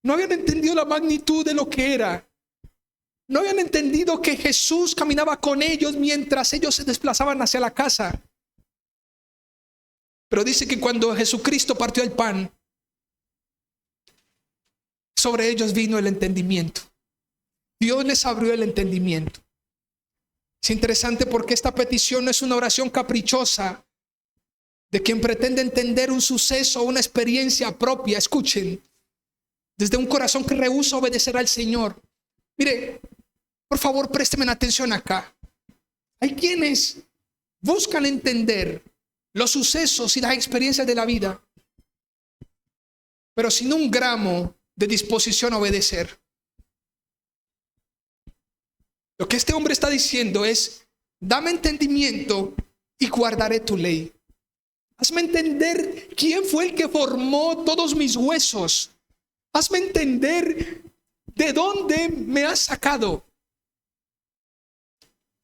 No habían entendido la magnitud de lo que era. No habían entendido que Jesús caminaba con ellos mientras ellos se desplazaban hacia la casa. Pero dice que cuando Jesucristo partió el pan, sobre ellos vino el entendimiento. Dios les abrió el entendimiento. Es interesante porque esta petición no es una oración caprichosa de quien pretende entender un suceso o una experiencia propia. Escuchen, desde un corazón que rehúsa obedecer al Señor. Mire, por favor, présteme atención acá. Hay quienes buscan entender los sucesos y las experiencias de la vida, pero sin un gramo de disposición a obedecer. Lo que este hombre está diciendo es: dame entendimiento y guardaré tu ley. Hazme entender quién fue el que formó todos mis huesos. Hazme entender de dónde me has sacado.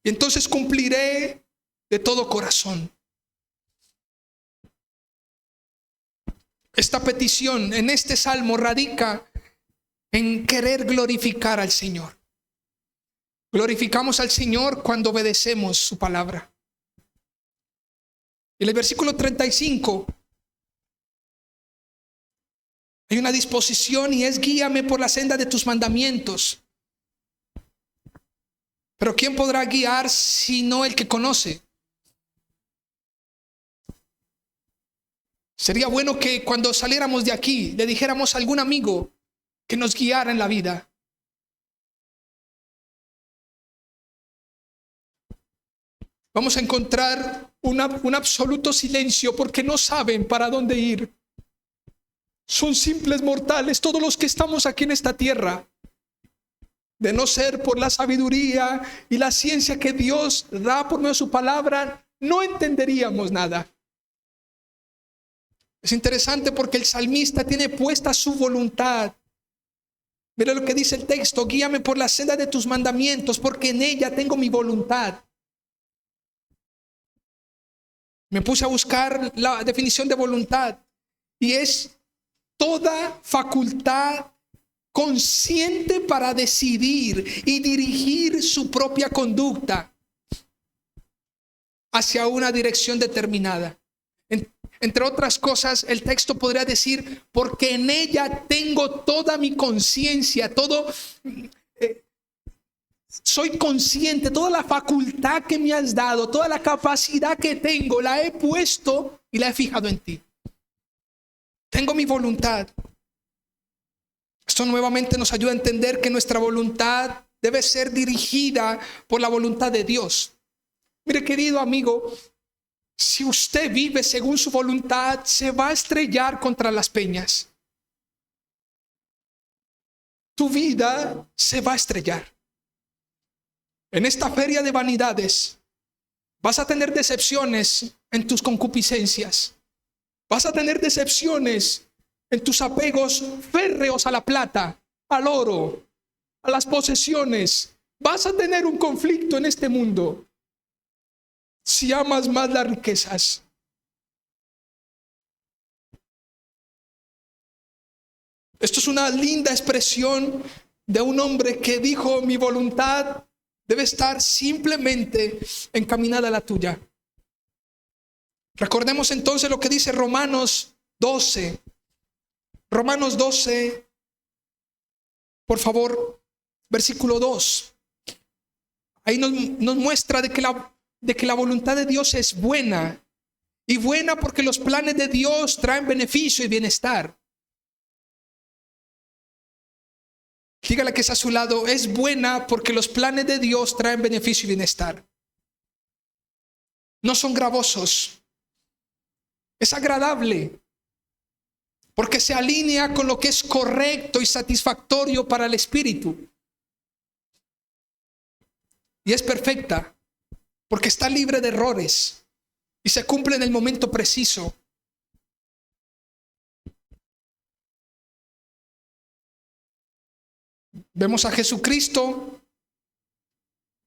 Y entonces cumpliré de todo corazón. Esta petición en este salmo radica en querer glorificar al Señor. Glorificamos al Señor cuando obedecemos su palabra. En el versículo 35 hay una disposición, y es: guíame por la senda de tus mandamientos. Pero ¿quién podrá guiar sino el que conoce? Sería bueno que cuando saliéramos de aquí le dijéramos a algún amigo que nos guiara en la vida. Vamos a encontrar un absoluto silencio porque no saben para dónde ir. Son simples mortales todos los que estamos aquí en esta tierra. De no ser por la sabiduría y la ciencia que Dios da por medio de su palabra, no entenderíamos nada. Es interesante porque el salmista tiene puesta su voluntad. Mira lo que dice el texto: guíame por la senda de tus mandamientos, porque en ella tengo mi voluntad. Me puse a buscar la definición de voluntad y es toda facultad consciente para decidir y dirigir su propia conducta hacia una dirección determinada. Entre otras cosas, el texto podría decir, porque en ella tengo toda mi conciencia, soy consciente, toda la facultad que me has dado, toda la capacidad que tengo, la he puesto y la he fijado en ti. Tengo mi voluntad. Esto nuevamente nos ayuda a entender que nuestra voluntad debe ser dirigida por la voluntad de Dios. Mire, querido amigo, si usted vive según su voluntad, se va a estrellar contra las peñas. Tu vida se va a estrellar. En esta feria de vanidades vas a tener decepciones en tus concupiscencias. Vas a tener decepciones en tus apegos férreos a la plata, al oro, a las posesiones. Vas a tener un conflicto en este mundo si amas más las riquezas. Esto es una linda expresión de un hombre que dijo: mi voluntad debe estar simplemente encaminada a la tuya. Recordemos entonces lo que dice Romanos 12. Romanos 12, por favor, versículo 2. Ahí nos muestra de que la voluntad de Dios es buena. Y buena porque los planes de Dios traen beneficio y bienestar. Dígale que es a su lado: es buena porque los planes de Dios traen beneficio y bienestar. No son gravosos. Es agradable porque se alinea con lo que es correcto y satisfactorio para el espíritu. Y es perfecta porque está libre de errores y se cumple en el momento preciso. Vemos a Jesucristo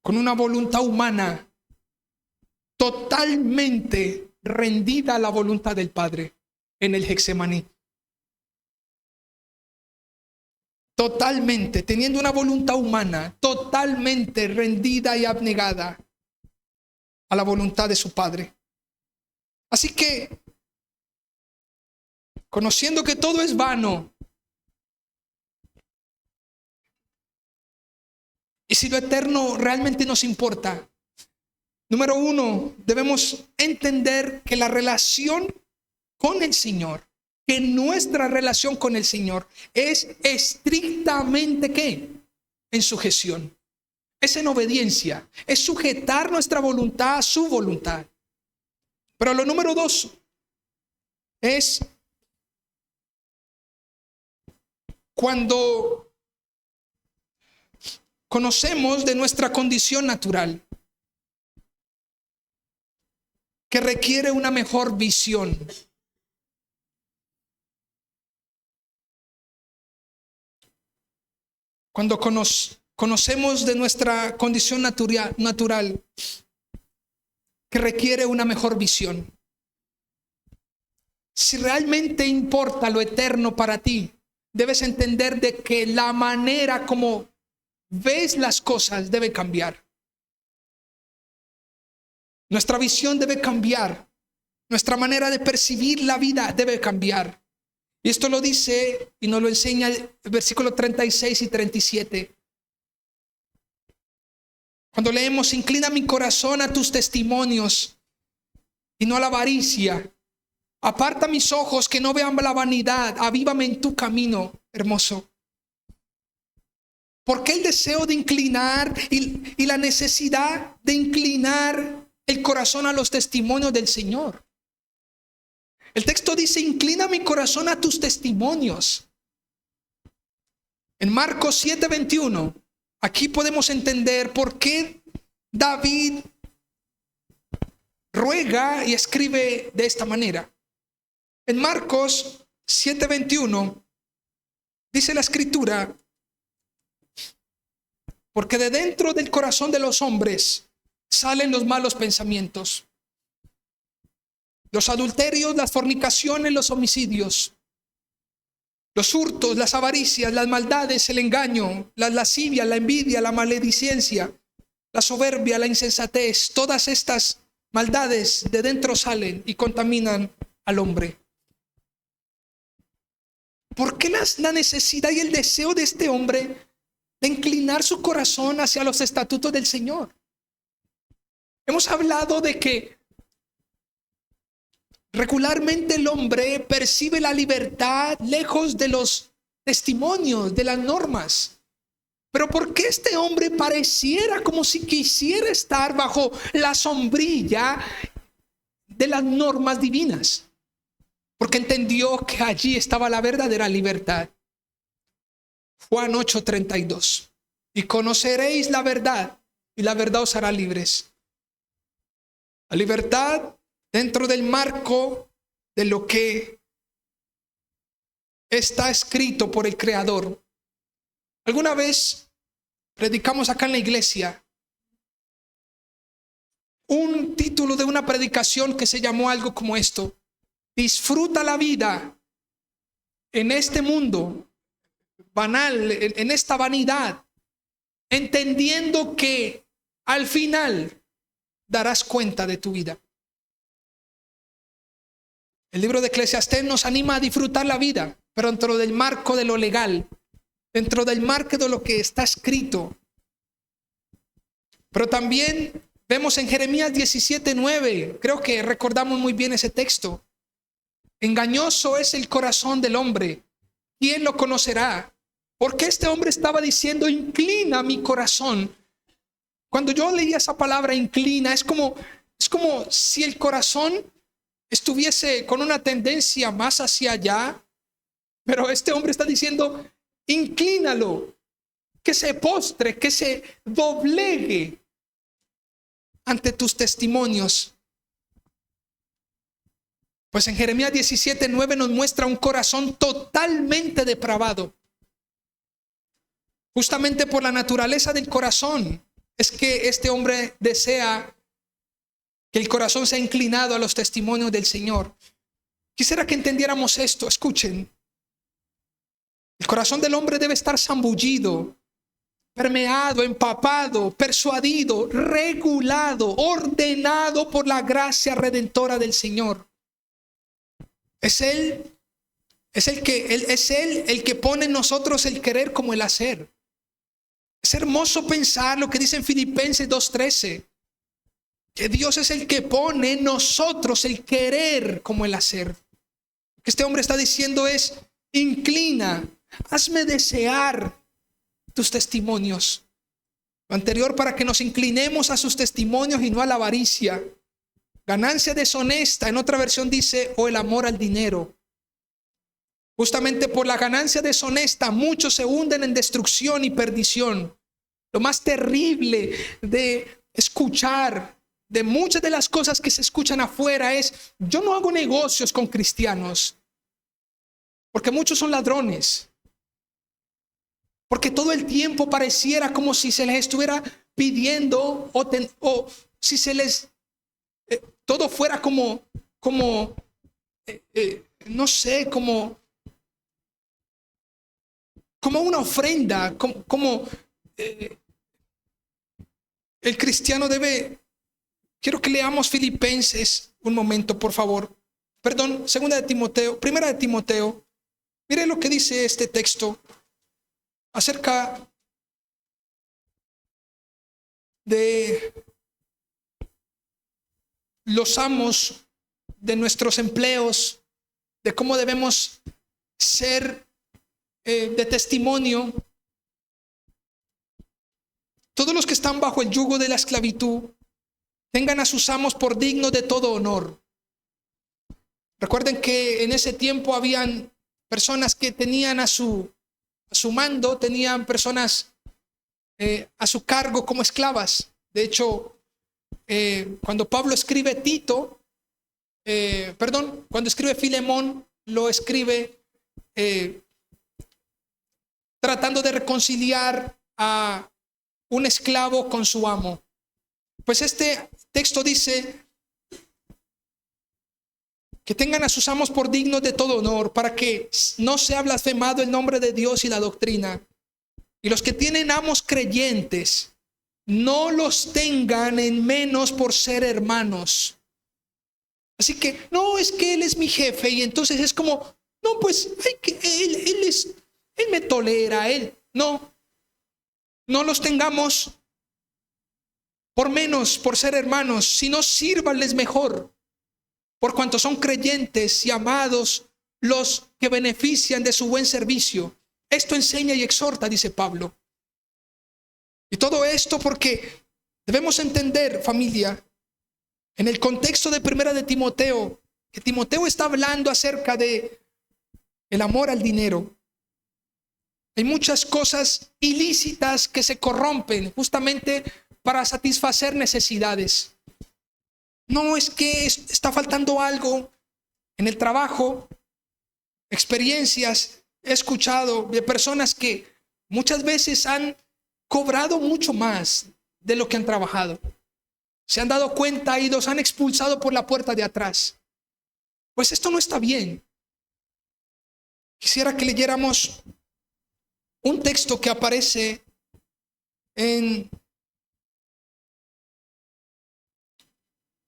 con una voluntad humana totalmente rendida a la voluntad del Padre en el Getsemaní. Totalmente, teniendo una voluntad humana totalmente rendida y abnegada a la voluntad de su Padre. Así que, conociendo que todo es vano, y si lo eterno realmente nos importa, número uno, debemos entender que la relación con el Señor, que nuestra relación con el Señor es estrictamente ¿qué? En sujeción, es en obediencia, es sujetar nuestra voluntad a su voluntad. Pero lo número dos es cuando conocemos de nuestra condición natural, que requiere una mejor visión. Cuando conocemos de nuestra condición natural, que requiere una mejor visión. Si realmente importa lo eterno para ti, debes entender de que la manera como ves las cosas debe cambiar. Nuestra visión debe cambiar. Nuestra manera de percibir la vida debe cambiar. Y esto lo dice y nos lo enseña el versículo 36 y 37. Cuando leemos: inclina mi corazón a tus testimonios y no a la avaricia. Aparta mis ojos que no vean la vanidad. Avívame en tu camino, hermoso. ¿Por qué el deseo de inclinar y la necesidad de inclinar el corazón a los testimonios del Señor? El texto dice: inclina mi corazón a tus testimonios. En Marcos 7:21, aquí podemos entender por qué David ruega y escribe de esta manera. En Marcos 7:21 dice la escritura: porque de dentro del corazón de los hombres salen los malos pensamientos, los adulterios, las fornicaciones, los homicidios, los hurtos, las avaricias, las maldades, el engaño, la lascivia, la envidia, la maledicencia, la soberbia, la insensatez. Todas estas maldades de dentro salen y contaminan al hombre. ¿Por qué la necesidad y el deseo de este hombre de inclinar su corazón hacia los estatutos del Señor? Hemos hablado de que regularmente el hombre percibe la libertad lejos de los testimonios, de las normas. Pero ¿por qué este hombre pareciera como si quisiera estar bajo la sombrilla de las normas divinas? Porque entendió que allí estaba la verdadera libertad. Juan 8:32. Y conoceréis la verdad, y la verdad os hará libres. La libertad dentro del marco de lo que está escrito por el Creador. Alguna vez predicamos acá en la iglesia un título de una predicación que se llamó algo como esto: disfruta la vida en este mundo banal, en esta vanidad, entendiendo que al final darás cuenta de tu vida. El libro de Eclesiastés nos anima a disfrutar la vida, pero dentro del marco de lo legal, dentro del marco de lo que está escrito. Pero también vemos en Jeremías 17:9, creo que recordamos muy bien ese texto: engañoso es el corazón del hombre, ¿quién lo conocerá? Porque este hombre estaba diciendo: inclina mi corazón. Cuando yo leía esa palabra inclina, es como si el corazón estuviese con una tendencia más hacia allá. Pero este hombre está diciendo: inclínalo, que se postre, que se doblegue ante tus testimonios. Pues en Jeremías 17:9 nos muestra un corazón totalmente depravado. Justamente por la naturaleza del corazón es que este hombre desea que el corazón sea inclinado a los testimonios del Señor. Quisiera que entendiéramos esto. Escuchen. El corazón del hombre debe estar zambullido, permeado, empapado, persuadido, regulado, ordenado por la gracia redentora del Señor. Es Él el que pone en nosotros el querer como el hacer. Es hermoso pensar lo que dice en Filipenses 2:13, que Dios es el que pone en nosotros el querer como el hacer. Lo que este hombre está diciendo es: inclina, hazme desear tus testimonios. Lo anterior para que nos inclinemos a sus testimonios y no a la avaricia, ganancia deshonesta. En otra versión dice: o el amor al dinero. Justamente por la ganancia deshonesta muchos se hunden en destrucción y perdición. Lo más terrible de escuchar, de muchas de las cosas que se escuchan afuera, es: yo no hago negocios con cristianos, porque muchos son ladrones. Porque todo el tiempo pareciera como si se les estuviera pidiendo o si se les todo fuera como no sé, como una ofrenda, como el cristiano debe. Quiero que leamos Filipenses un momento, por favor. Perdón, primera de Timoteo. Mire lo que dice este texto acerca de los amos de nuestros empleos, de cómo debemos ser de testimonio. Todos los que están bajo el yugo de la esclavitud tengan a sus amos por dignos de todo honor. Recuerden que en ese tiempo habían personas que tenían a su mando, tenían personas a su cargo como esclavas. De hecho, cuando Pablo escribe cuando escribe Filemón, lo escribe tratando de reconciliar a un esclavo con su amo. Pues este texto dice que tengan a sus amos por dignos de todo honor, para que no sea blasfemado el nombre de Dios y la doctrina. Y los que tienen amos creyentes, no los tengan en menos por ser hermanos. Así que no es que él es mi jefe y entonces es como, no, pues él me tolera, no los tengamos por menos por ser hermanos, sino sírvanles mejor, por cuanto son creyentes y amados los que benefician de su buen servicio. Esto enseña y exhorta, dice Pablo. Y todo esto porque debemos entender, familia, en el contexto de Primera de Timoteo, que Timoteo está hablando acerca de el amor al dinero. Hay muchas cosas ilícitas que se corrompen justamente para satisfacer necesidades. No es que está faltando algo en el trabajo. Experiencias he escuchado de personas que muchas veces han cobrado mucho más de lo que han trabajado. Se han dado cuenta y los han expulsado por la puerta de atrás. Pues esto no está bien. Quisiera que leyéramos un texto que aparece en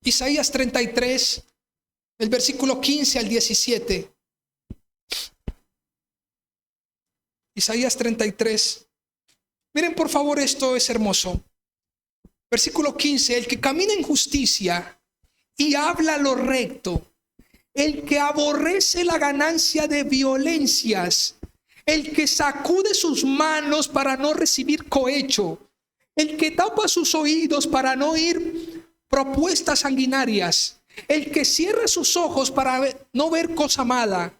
Isaías 33, el versículo 15 al 17. Isaías 33. Miren por favor, esto es hermoso. Versículo 15, el que camina en justicia y habla lo recto, el que aborrece la ganancia de violencias, el que sacude sus manos para no recibir cohecho, el que tapa sus oídos para no oír propuestas sanguinarias, el que cierra sus ojos para no ver cosa mala,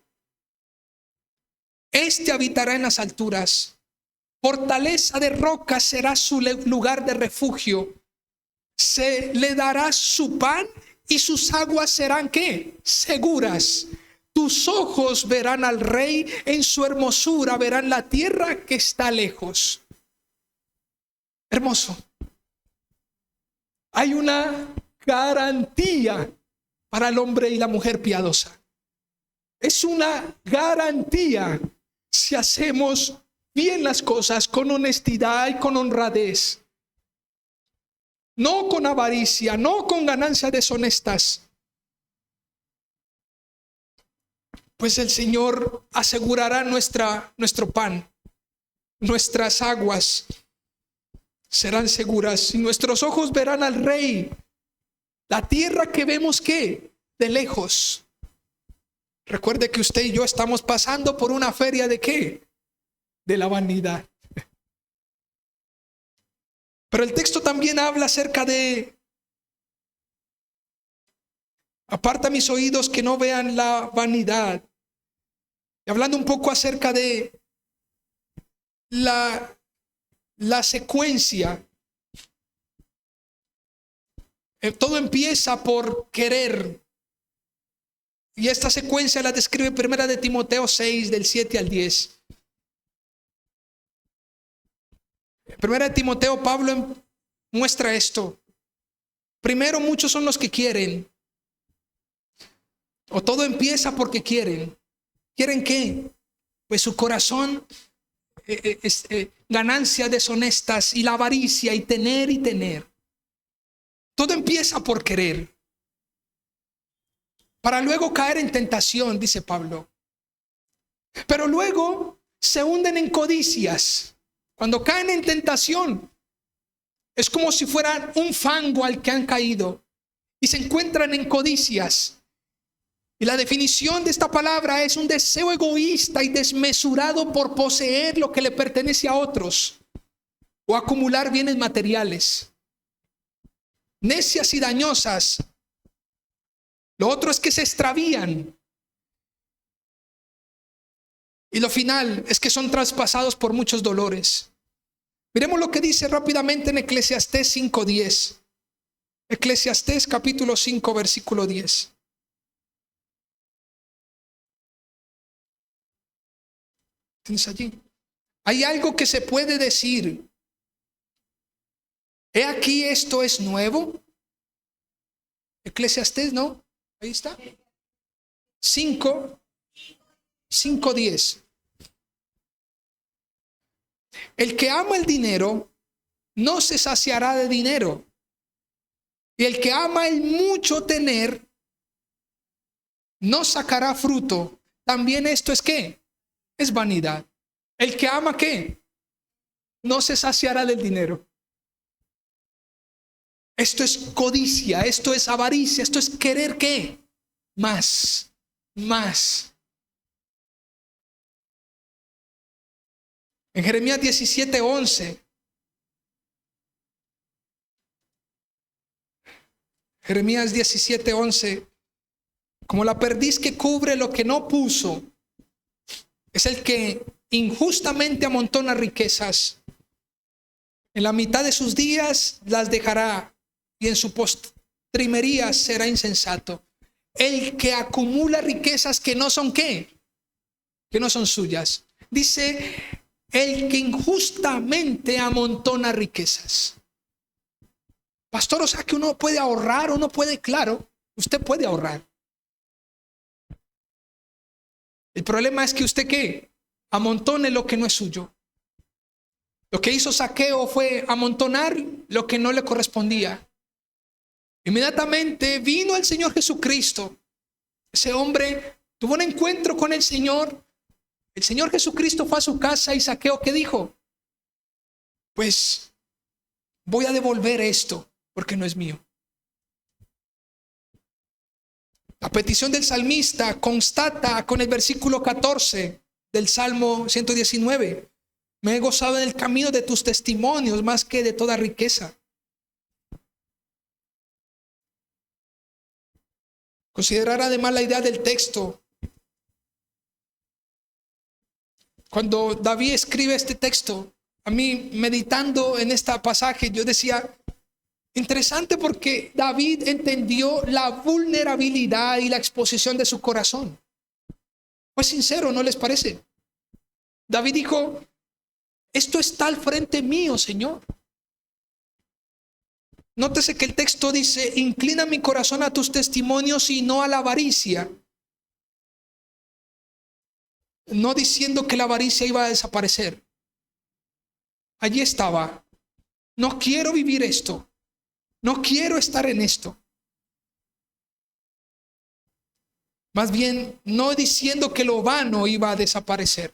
este habitará en las alturas. Fortaleza de roca será su lugar de refugio. Se le dará su pan y sus aguas serán ¿qué? Seguras. Tus ojos verán al rey en su hermosura, verán la tierra que está lejos. Hermoso. Hay una garantía para el hombre y la mujer piadosa. Es una garantía si hacemos bien las cosas con honestidad y con honradez. No con avaricia, no con ganancias deshonestas. Pues el Señor asegurará nuestro pan, nuestras aguas serán seguras y nuestros ojos verán al Rey. La tierra que vemos ¿qué? De lejos. Recuerde que usted y yo estamos pasando por una feria de ¿qué? De la vanidad. Pero el texto también habla acerca de aparta mis oídos que no vean la vanidad. Y hablando un poco acerca de la secuencia. Todo empieza por querer. Y esta secuencia la describe Primera de Timoteo 6, del 7 al 10. Primera de Timoteo, Pablo muestra esto. Primero, muchos son los que quieren. O todo empieza porque quieren. ¿Quieren qué? Pues su corazón, ganancias deshonestas y la avaricia y tener. Todo empieza por querer. Para luego caer en tentación, dice Pablo. Pero luego se hunden en codicias. Cuando caen en tentación, es como si fueran un fango al que han caído y se encuentran en codicias. Y la definición de esta palabra es un deseo egoísta y desmesurado por poseer lo que le pertenece a otros o acumular bienes materiales. Necias y dañosas. Lo otro es que se extravían. Y lo final es que son traspasados por muchos dolores. Miremos lo que dice rápidamente en Eclesiastés 5:10. Eclesiastés capítulo 5, versículo 10. ¿Tienes allí? Hay algo que se puede decir. He aquí, esto es nuevo. Eclesiastés, ¿no? Ahí está. 5:10. El que ama el dinero no se saciará de dinero. Y el que ama el mucho tener no sacará fruto. También esto es ¿qué? Es vanidad. El que ama ¿qué? No se saciará del dinero. Esto es codicia, esto es avaricia, esto es querer ¿qué? Más. En Jeremías 17:11. Jeremías 17:11. Como la perdiz que cubre lo que no puso, es el que injustamente amontona riquezas. En la mitad de sus días las dejará y en su postrimería será insensato. El que acumula riquezas que no son ¿qué? Que no son suyas. Dice, el que injustamente amontona riquezas. Pastor, o sea que uno puede ahorrar, uno puede, claro, usted puede ahorrar. El problema es que usted ¿qué? Amontone lo que no es suyo. Lo que hizo Zaqueo fue amontonar lo que no le correspondía. Inmediatamente vino el Señor Jesucristo. Ese hombre tuvo un encuentro con el Señor. El Señor Jesucristo fue a su casa y Zaqueo ¿qué dijo? Pues voy a devolver esto porque no es mío. La petición del salmista constata con el versículo 14 del Salmo 119. Me he gozado en el camino de tus testimonios más que de toda riqueza. Considerar además la idea del texto. Cuando David escribe este texto, a mí meditando en este pasaje, yo decía, interesante porque David entendió la vulnerabilidad y la exposición de su corazón. Fue sincero, ¿no les parece? David dijo, esto está al frente mío, Señor. Nótese que el texto dice, inclina mi corazón a tus testimonios y no a la avaricia. No diciendo que la avaricia iba a desaparecer. Allí estaba. No quiero vivir esto. No quiero estar en esto. Más bien, no diciendo que lo vano iba a desaparecer.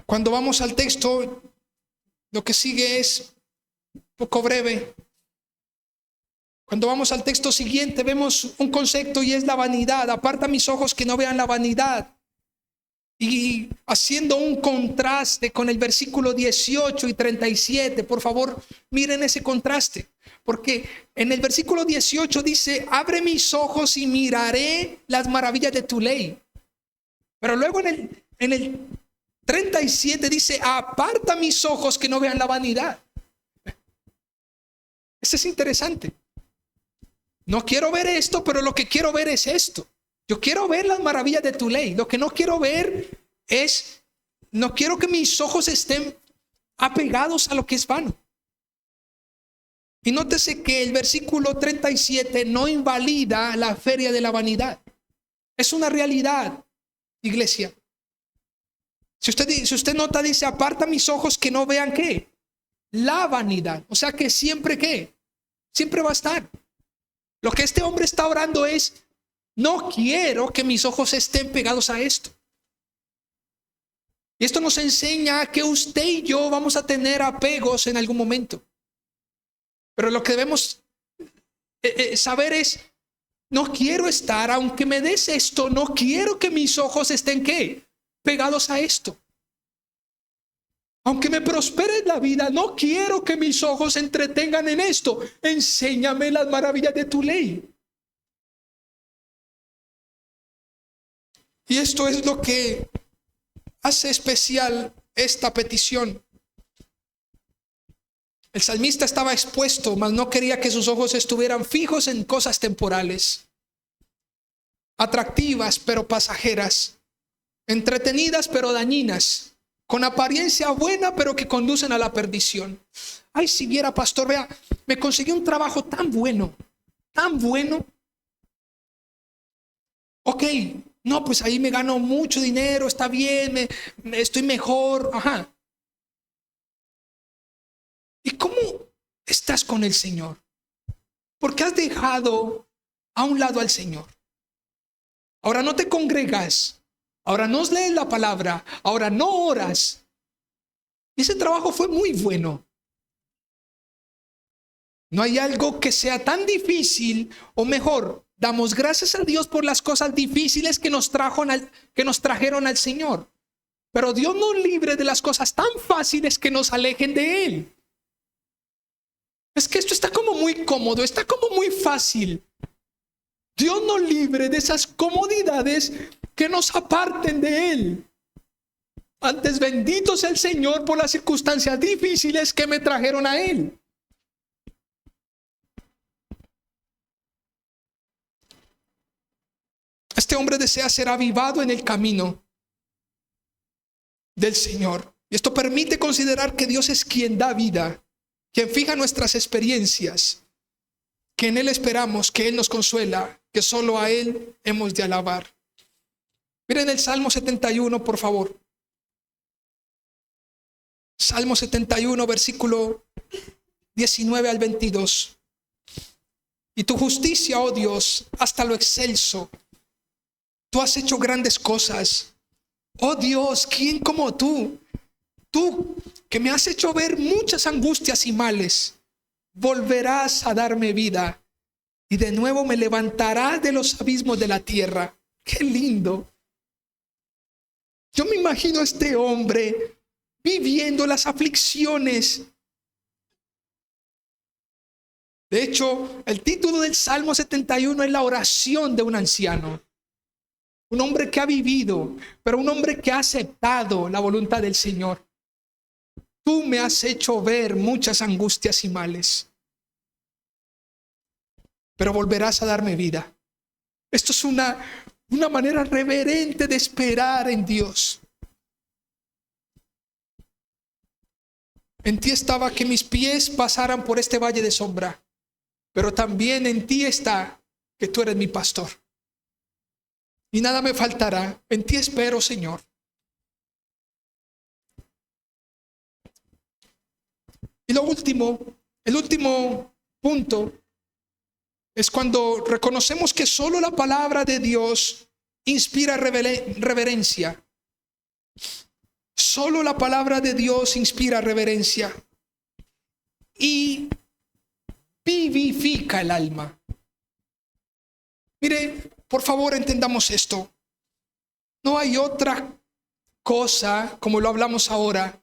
Cuando vamos al texto, lo que sigue es un poco breve. Cuando vamos al texto siguiente, vemos un concepto y es la vanidad. Aparta mis ojos que no vean la vanidad. Y haciendo un contraste con el versículo 18 y 37, por favor, miren ese contraste. Porque en el versículo 18 dice, abre mis ojos y miraré las maravillas de tu ley. Pero luego en el 37 dice, aparta mis ojos que no vean la vanidad. Eso es interesante. No quiero ver esto, pero lo que quiero ver es esto. Yo quiero ver las maravillas de tu ley. Lo que no quiero ver es, no quiero que mis ojos estén apegados a lo que es vano. Y nótese que el versículo 37 no invalida la feria de la vanidad. Es una realidad, iglesia. Si usted nota, dice, aparta mis ojos que no vean ¿qué? La vanidad. O sea que siempre ¿qué? Siempre va a estar. Lo que este hombre está orando es, no quiero que mis ojos estén pegados a esto. Y esto nos enseña que usted y yo vamos a tener apegos en algún momento. Pero lo que debemos saber es, No quiero estar, aunque me des esto, no quiero que mis ojos estén, ¿qué? Pegados a esto. Aunque me prospere la vida, no quiero que mis ojos se entretengan en esto. Enséñame las maravillas de tu ley. Y esto es lo que hace especial esta petición. El salmista estaba expuesto, mas no quería que sus ojos estuvieran fijos en cosas temporales, atractivas pero pasajeras, entretenidas pero dañinas, con apariencia buena pero que conducen a la perdición. Ay, si viera, pastor, vea, me conseguí un trabajo tan bueno, tan bueno. Ok, no, pues ahí me gano mucho dinero, está bien, estoy mejor, ajá. ¿Y cómo estás con el Señor? ¿Por qué has dejado a un lado al Señor? Ahora no te congregas, ahora no lees la palabra, ahora no oras. Ese trabajo fue muy bueno. No hay algo que sea tan difícil, o mejor, damos gracias a Dios por las cosas difíciles que nos trajeron al Señor. Pero Dios nos libre de las cosas tan fáciles que nos alejen de Él. Es que esto está como muy cómodo, está como muy fácil. Dios nos libre de esas comodidades que nos aparten de Él. Antes, bendito sea el Señor por las circunstancias difíciles que me trajeron a Él. Este hombre desea ser avivado en el camino del Señor. Y esto permite considerar que Dios es quien da vida, quien fija nuestras experiencias, que en Él esperamos, que Él nos consuela, que solo a Él hemos de alabar. Miren el Salmo 71, por favor. Salmo 71, versículo 19 al 22. Y tu justicia, oh Dios, hasta lo excelso. Tú has hecho grandes cosas. Oh Dios, ¿quién como tú? Tú que me has hecho ver muchas angustias y males, volverás a darme vida y de nuevo me levantarás de los abismos de la tierra. ¡Qué lindo! Yo me imagino a este hombre viviendo las aflicciones. De hecho, el título del Salmo 71 es la oración de un anciano. Un hombre que ha vivido, pero un hombre que ha aceptado la voluntad del Señor. Tú me has hecho ver muchas angustias y males, pero volverás a darme vida. Esto es una manera reverente de esperar en Dios. En ti estaba que mis pies pasaran por este valle de sombra, pero también en ti está que tú eres mi pastor. Y nada me faltará. En ti espero, Señor. Y el último punto es cuando reconocemos que solo la palabra de Dios inspira reverencia. Solo la palabra de Dios inspira reverencia y vivifica el alma. Mire, por favor, entendamos esto. No hay otra cosa, como lo hablamos ahora,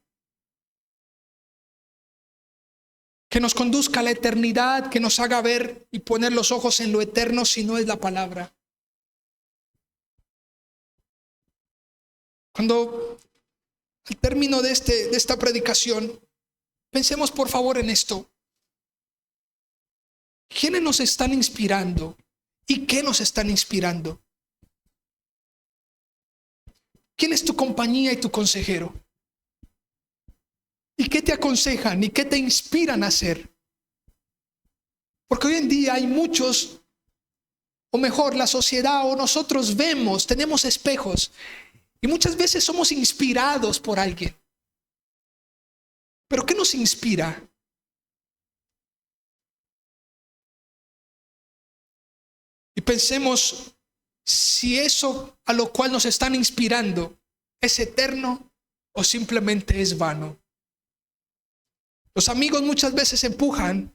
que nos conduzca a la eternidad, que nos haga ver y poner los ojos en lo eterno, si no es la palabra. Cuando al término de esta predicación, pensemos por favor en esto. ¿Quiénes nos están inspirando? ¿Y qué nos están inspirando? ¿Quién es tu compañía y tu consejero? ¿Y qué te aconsejan y qué te inspiran a hacer? Porque hoy en día hay muchos, o mejor, la sociedad o nosotros vemos, tenemos espejos y muchas veces somos inspirados por alguien. ¿Pero qué nos inspira? Y pensemos si eso a lo cual nos están inspirando es eterno o simplemente es vano. Los amigos muchas veces empujan,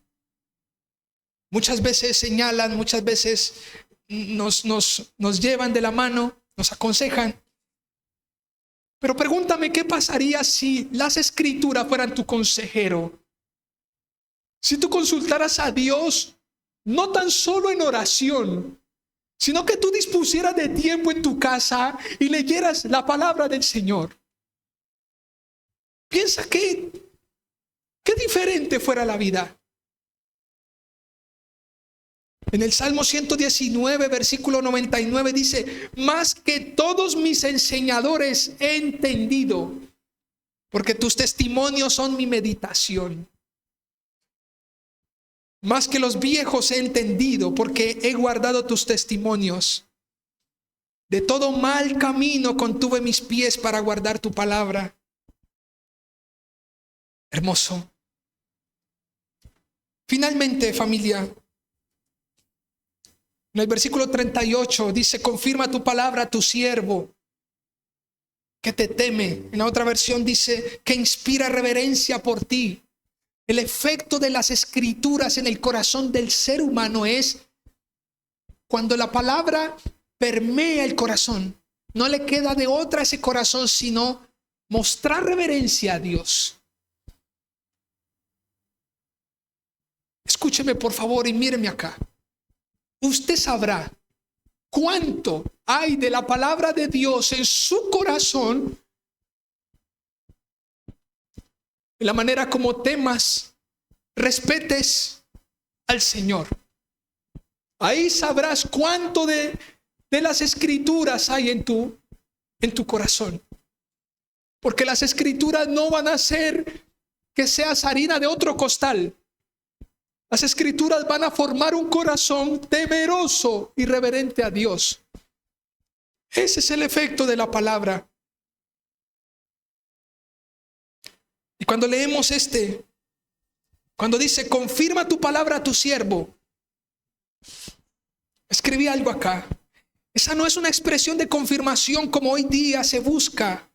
muchas veces señalan, muchas veces nos llevan de la mano, nos aconsejan. Pero pregúntame, ¿qué pasaría si las Escrituras fueran tu consejero? Si tú consultaras a Dios, no tan solo en oración, sino que tú dispusieras de tiempo en tu casa y leyeras la palabra del Señor. Piensa qué diferente fuera la vida. En el Salmo 119, versículo 99 dice: más que todos mis enseñadores he entendido, porque tus testimonios son mi meditación. Más que los viejos he entendido, porque he guardado tus testimonios. De todo mal camino contuve mis pies para guardar tu palabra. Hermoso. Finalmente, familia, en el versículo 38 dice: confirma tu palabra a tu siervo, que te teme. En la otra versión dice que inspira reverencia por ti. El efecto de las Escrituras en el corazón del ser humano es cuando la palabra permea el corazón. No le queda de otra a ese corazón sino mostrar reverencia a Dios. Escúcheme por favor y míreme acá. Usted sabrá cuánto hay de la palabra de Dios en su corazón, en la manera como temas, respetes al Señor. Ahí sabrás cuánto de las Escrituras hay en tu corazón. Porque las Escrituras no van a hacer que seas harina de otro costal. Las Escrituras van a formar un corazón temeroso y reverente a Dios. Ese es el efecto de la palabra. Y cuando leemos cuando dice confirma tu palabra a tu siervo, escribí algo acá. Esa no es una expresión de confirmación como hoy día se busca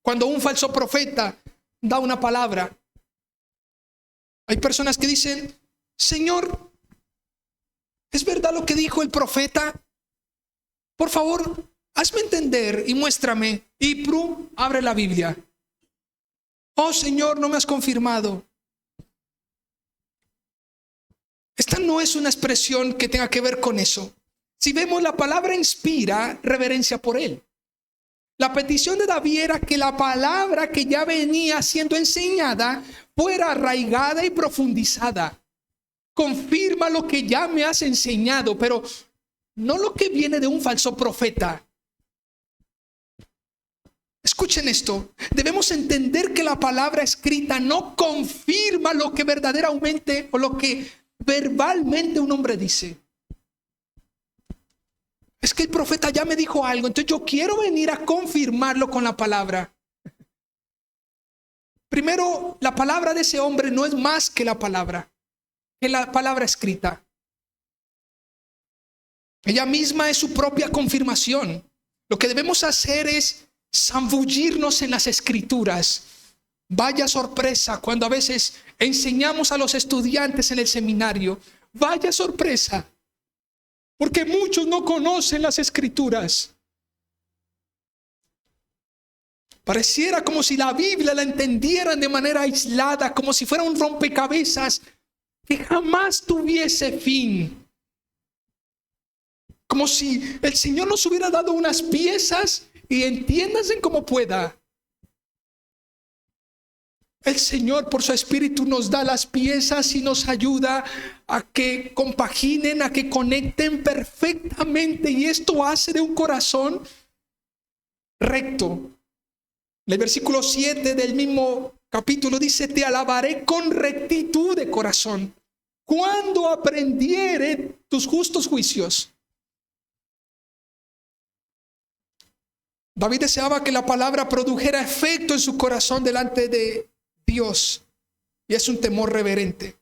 cuando un falso profeta da una palabra. Hay personas que dicen: Señor, ¿es verdad lo que dijo el profeta? Por favor, hazme entender y muéstrame. Y abre la Biblia. Oh Señor, no me has confirmado. Esta no es una expresión que tenga que ver con eso. Si vemos, la palabra inspira reverencia por él. La petición de David era que la palabra que ya venía siendo enseñada fuera arraigada y profundizada. Confirma lo que ya me has enseñado, pero no lo que viene de un falso profeta. Escuchen esto. Debemos entender que la palabra escrita no confirma lo que verdaderamente o lo que verbalmente un hombre dice. Es que el profeta ya me dijo algo, entonces yo quiero venir a confirmarlo con la palabra. Primero, la palabra de ese hombre no es más que la palabra escrita. Ella misma es su propia confirmación. Lo que debemos hacer es zambullirnos en las Escrituras. Vaya sorpresa cuando a veces enseñamos a los estudiantes en el seminario. Vaya sorpresa, porque muchos no conocen las Escrituras. Pareciera como si la Biblia la entendieran de manera aislada, como si fuera un rompecabezas que jamás tuviese fin. Como si el Señor nos hubiera dado unas piezas y entiéndanse como pueda. El Señor por su Espíritu nos da las piezas y nos ayuda a que compaginen, a que conecten perfectamente, y esto hace de un corazón recto. En el versículo 7 del mismo capítulo dice: te alabaré con rectitud de corazón, cuando aprendiere tus justos juicios. David deseaba que la palabra produjera efecto en su corazón delante de Dios, y es un temor reverente.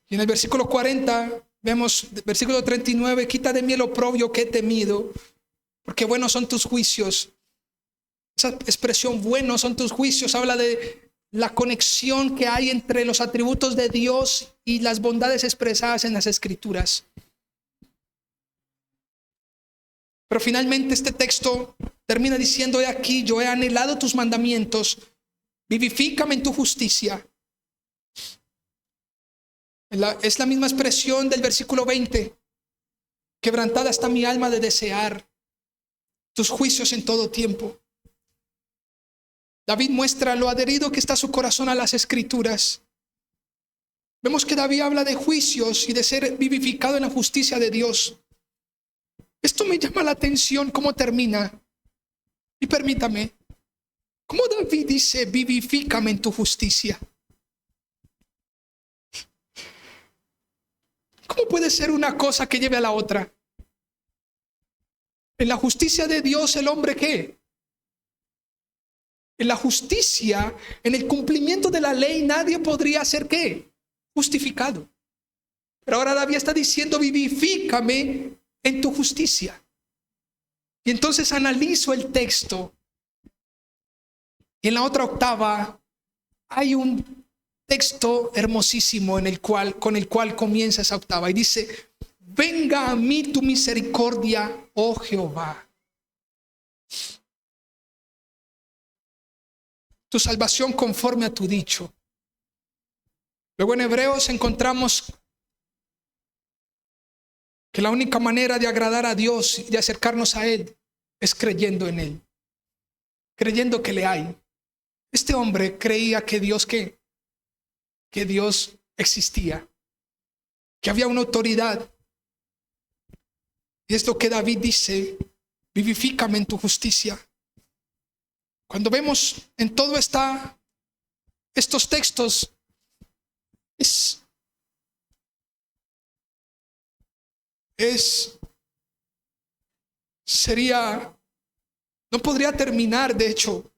Y en el versículo 40 vemos, versículo 39, quita de mí el oprobio que he temido, porque buenos son tus juicios. Esa expresión, buenos son tus juicios, habla de la conexión que hay entre los atributos de Dios y las bondades expresadas en las Escrituras. Pero finalmente este texto termina diciendo: he aquí, yo he anhelado tus mandamientos, vivifícame en tu justicia. Es la misma expresión del versículo 20. Quebrantada está mi alma de desear tus juicios en todo tiempo. David muestra lo adherido que está su corazón a las Escrituras. Vemos que David habla de juicios y de ser vivificado en la justicia de Dios. Esto me llama la atención cómo termina. Y permítame, ¿cómo David dice vivifícame en tu justicia? ¿Cómo puede ser una cosa que lleve a la otra? En la justicia de Dios, el hombre, ¿qué? En la justicia, en el cumplimiento de la ley, nadie podría ser, ¿qué? Justificado. Pero ahora David está diciendo vivifícame en tu justicia. Y entonces analizo el texto. Y en la otra octava hay un texto hermosísimo con el cual comienza esa octava. Y dice: venga a mí tu misericordia, oh Jehová. Tu salvación conforme a tu dicho. Luego en Hebreos encontramos que la única manera de agradar a Dios y de acercarnos a Él es creyendo en Él, creyendo que le hay. Este hombre creía que Dios existía, que había una autoridad. Y es lo que David dice: vivifícame en tu justicia. Cuando vemos en todo estos textos, no podría terminar, de hecho,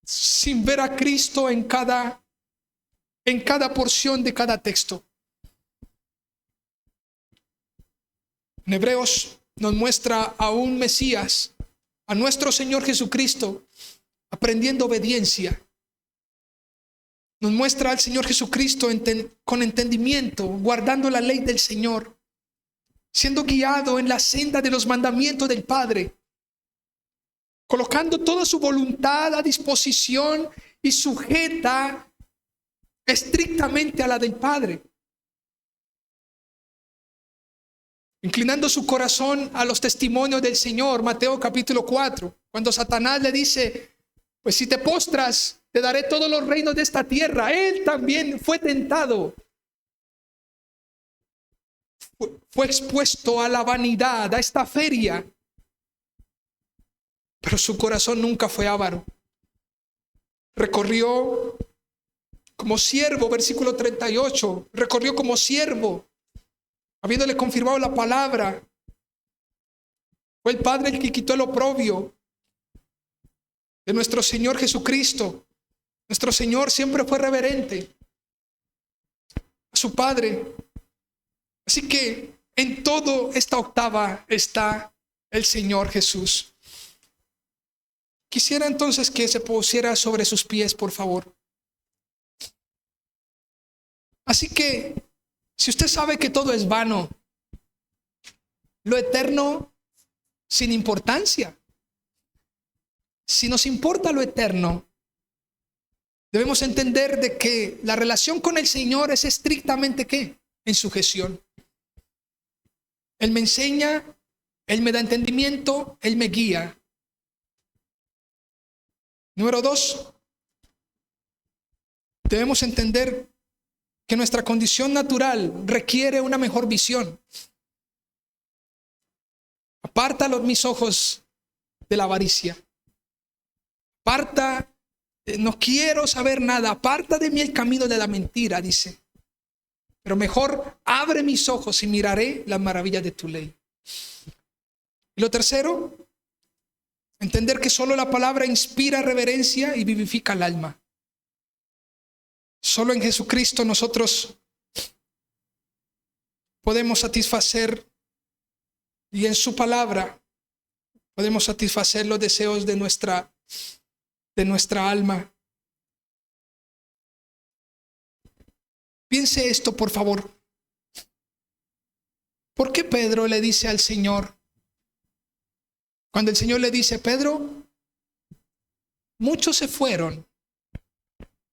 sin ver a Cristo en cada porción de cada texto. En Hebreos nos muestra a un Mesías, a nuestro Señor Jesucristo, aprendiendo obediencia. Nos muestra al Señor Jesucristo con entendimiento, guardando la ley del Señor, siendo guiado en la senda de los mandamientos del Padre, colocando toda su voluntad a disposición y sujeta estrictamente a la del Padre, inclinando su corazón a los testimonios del Señor. Mateo capítulo 4, cuando Satanás le dice: pues si te postras, te daré todos los reinos de esta tierra. Él también fue tentado, fue expuesto a la vanidad, a esta feria, pero su corazón nunca fue avaro. Recorrió como siervo, versículo 38, recorrió como siervo, habiéndole confirmado la palabra. Fue el Padre el que quitó el oprobio de nuestro Señor Jesucristo. Nuestro Señor siempre fue reverente a su Padre. Así que en toda esta octava está el Señor Jesús. Quisiera entonces que se pusiera sobre sus pies, por favor. Así que, si usted sabe que todo es vano, lo eterno sin importancia. Si nos importa lo eterno, debemos entender de que la relación con el Señor es estrictamente ¿qué? En sujeción. Él me enseña, Él me da entendimiento, Él me guía. Número 2, debemos entender que nuestra condición natural requiere una mejor visión. Aparta mis ojos de la avaricia. Aparta, no quiero saber nada. Aparta de mí el camino de la mentira, dice. Pero mejor abre mis ojos y miraré las maravillas de tu ley. Y lo tercero, entender que solo la palabra inspira reverencia y vivifica el alma. Solo en Jesucristo nosotros podemos satisfacer, y en su palabra podemos satisfacer los deseos de nuestra alma. Piense esto, por favor. ¿Por qué Pedro le dice al Señor, cuando el Señor le dice, Pedro, muchos se fueron,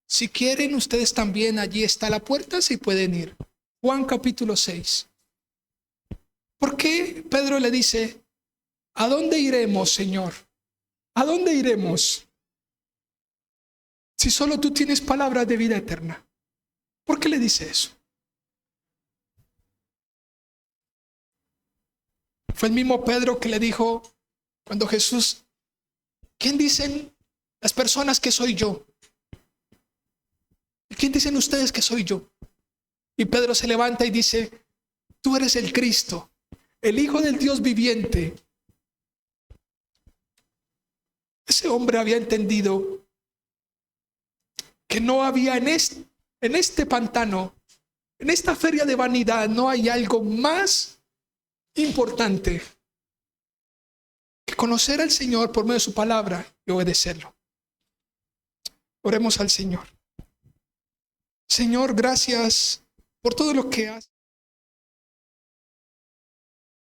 si quieren ustedes también, allí está la puerta, si pueden ir? Juan capítulo 6. ¿Por qué Pedro le dice, ¿a dónde iremos, Señor? ¿A dónde iremos? Si solo tú tienes palabras de vida eterna. ¿Por qué le dice eso? Fue el mismo Pedro que le dijo cuando Jesús, ¿quién dicen las personas que soy yo? ¿Quién dicen ustedes que soy yo? Y Pedro se levanta y dice, tú eres el Cristo, el Hijo del Dios viviente. Ese hombre había entendido que no había en este pantano, en esta feria de vanidad, no hay algo más importante que conocer al Señor por medio de su palabra y obedecerlo. Oremos al Señor. Señor, gracias por todo lo que haces.